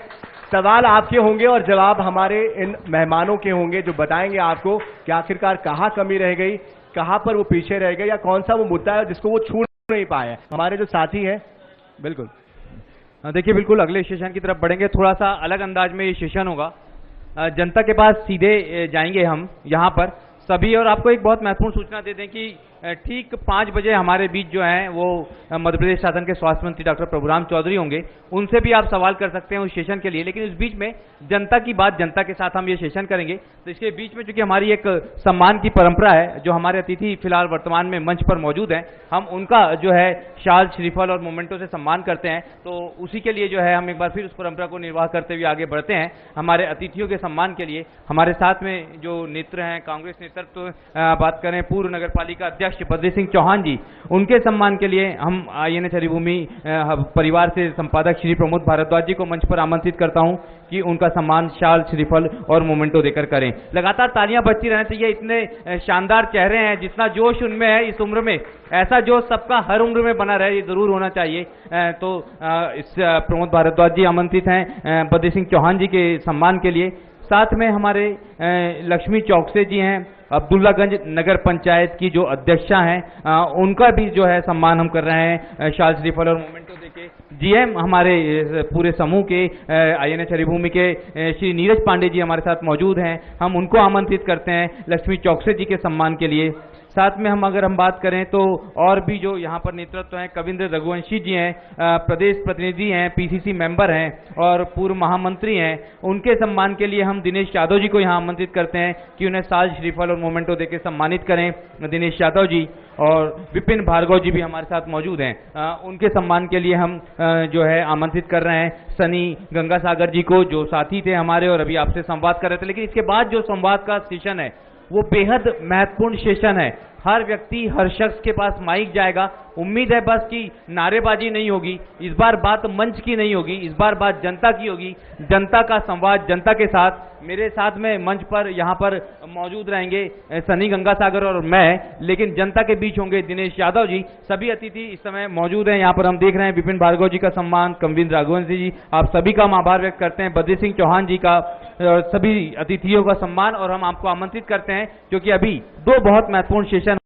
सवाल आपके होंगे और जवाब हमारे इन मेहमानों के होंगे, जो बताएंगे आपको कि आखिरकार कहाँ कमी रह गई, कहाँ पर वो पीछे रह गए, या कौन सा वो मुद्दा है जिसको वो छू नहीं पाए। हमारे जो साथी हैं, बिल्कुल देखिए, बिल्कुल अगले सेशन की तरफ बढ़ेंगे। थोड़ा सा अलग अंदाज में ये सेशन होगा, जनता के पास सीधे जाएंगे हम यहाँ पर सभी। और आपको एक बहुत महत्वपूर्ण सूचना दे दें कि ठीक 5 बजे हमारे बीच जो हैं वो मध्य प्रदेश शासन के स्वास्थ्य मंत्री डॉक्टर प्रभुराम चौधरी होंगे। उनसे भी आप सवाल कर सकते हैं उस सेशन के लिए। लेकिन इस बीच में जनता की बात, जनता के साथ हम ये सेशन करेंगे। तो इसके बीच में चूंकि हमारी एक सम्मान की परंपरा है, जो हमारे अतिथि फिलहाल वर्तमान में मंच पर मौजूद हैं, हम उनका जो है शाल, श्रीफल और मोमेंटो से सम्मान करते हैं। तो उसी के लिए जो है हम एक बार फिर उस परंपरा को निर्वाह करते हुए आगे बढ़ते हैं। हमारे अतिथियों के सम्मान के लिए हमारे साथ में जो नेत्र हैं, कांग्रेस नेतृत्व बात करें पूर्व नगर पालिका अध्यक्ष बद्री सिंह चौहान जी, उनके सम्मान के लिए हम INA हरिभूमि परिवार से संपादक श्री प्रमोद भारद्वाज जी को मंच पर आमंत्रित करता हूं कि उनका सम्मान शाल, श्रीफल और मोमेंटो देकर करें। लगातार तालियां बजती रहनी चाहिए। इतने शानदार चेहरे हैं, जितना जोश उनमें है इस उम्र में, ऐसा जोश सबका हर उम्र में बना रहे, ये जरूर होना चाहिए। तो इस प्रमोद भारद्वाज जी आमंत्रित हैं बद्री सिंह चौहान जी के सम्मान के लिए। साथ में हमारे लक्ष्मी चौकसे जी हैं, अब्दुल्लागंज नगर पंचायत की जो अध्यक्षा हैं, उनका भी जो है सम्मान हम कर रहे हैं शाल, श्रीफल और मोमेंटो देके। GM हमारे पूरे समूह के INA हरिभूमि के श्री नीरज पांडे जी हमारे साथ मौजूद हैं, हम उनको आमंत्रित करते हैं लक्ष्मी चौकसे जी के सम्मान के लिए। साथ में अगर हम बात करें तो और भी जो यहाँ पर नेतृत्व हैं, कविंद्र रघुवंशी जी हैं, प्रदेश प्रतिनिधि हैं, PCC मेंबर हैं और पूर्व महामंत्री हैं, उनके सम्मान के लिए हम दिनेश यादव जी को यहाँ आमंत्रित करते हैं कि उन्हें साल, श्रीफल और मोमेंटो देकर सम्मानित करें। दिनेश यादव जी और विपिन भार्गव जी भी हमारे साथ मौजूद हैं, उनके सम्मान के लिए हम जो है आमंत्रित कर रहे हैं सनी गंगासागर जी को, जो साथी थे हमारे और अभी आपसे संवाद कर रहे थे। लेकिन इसके बाद जो संवाद का सेशन है वो बेहद महत्वपूर्ण सेशन है। हर व्यक्ति, हर शख्स के पास माइक जाएगा। उम्मीद है बस कि नारेबाजी नहीं होगी, इस बार बात मंच की नहीं होगी, इस बार बात जनता की होगी। जनता का संवाद जनता के साथ। मेरे साथ में मंच पर यहाँ पर मौजूद रहेंगे सनी गंगासागर और मैं, लेकिन जनता के बीच होंगे दिनेश यादव जी। सभी अतिथि इस समय मौजूद हैं यहाँ पर। हम देख रहे हैं विपिन भार्गव जी का सम्मान, कविंद्र रघुवंशी जी, आप सभी का हम आभार व्यक्त करते हैं, बद्री सिंह चौहान जी का, सभी अतिथियों का सम्मान। और हम आपको आमंत्रित करते हैं क्योंकि अभी 2 बहुत महत्वपूर्ण सेशन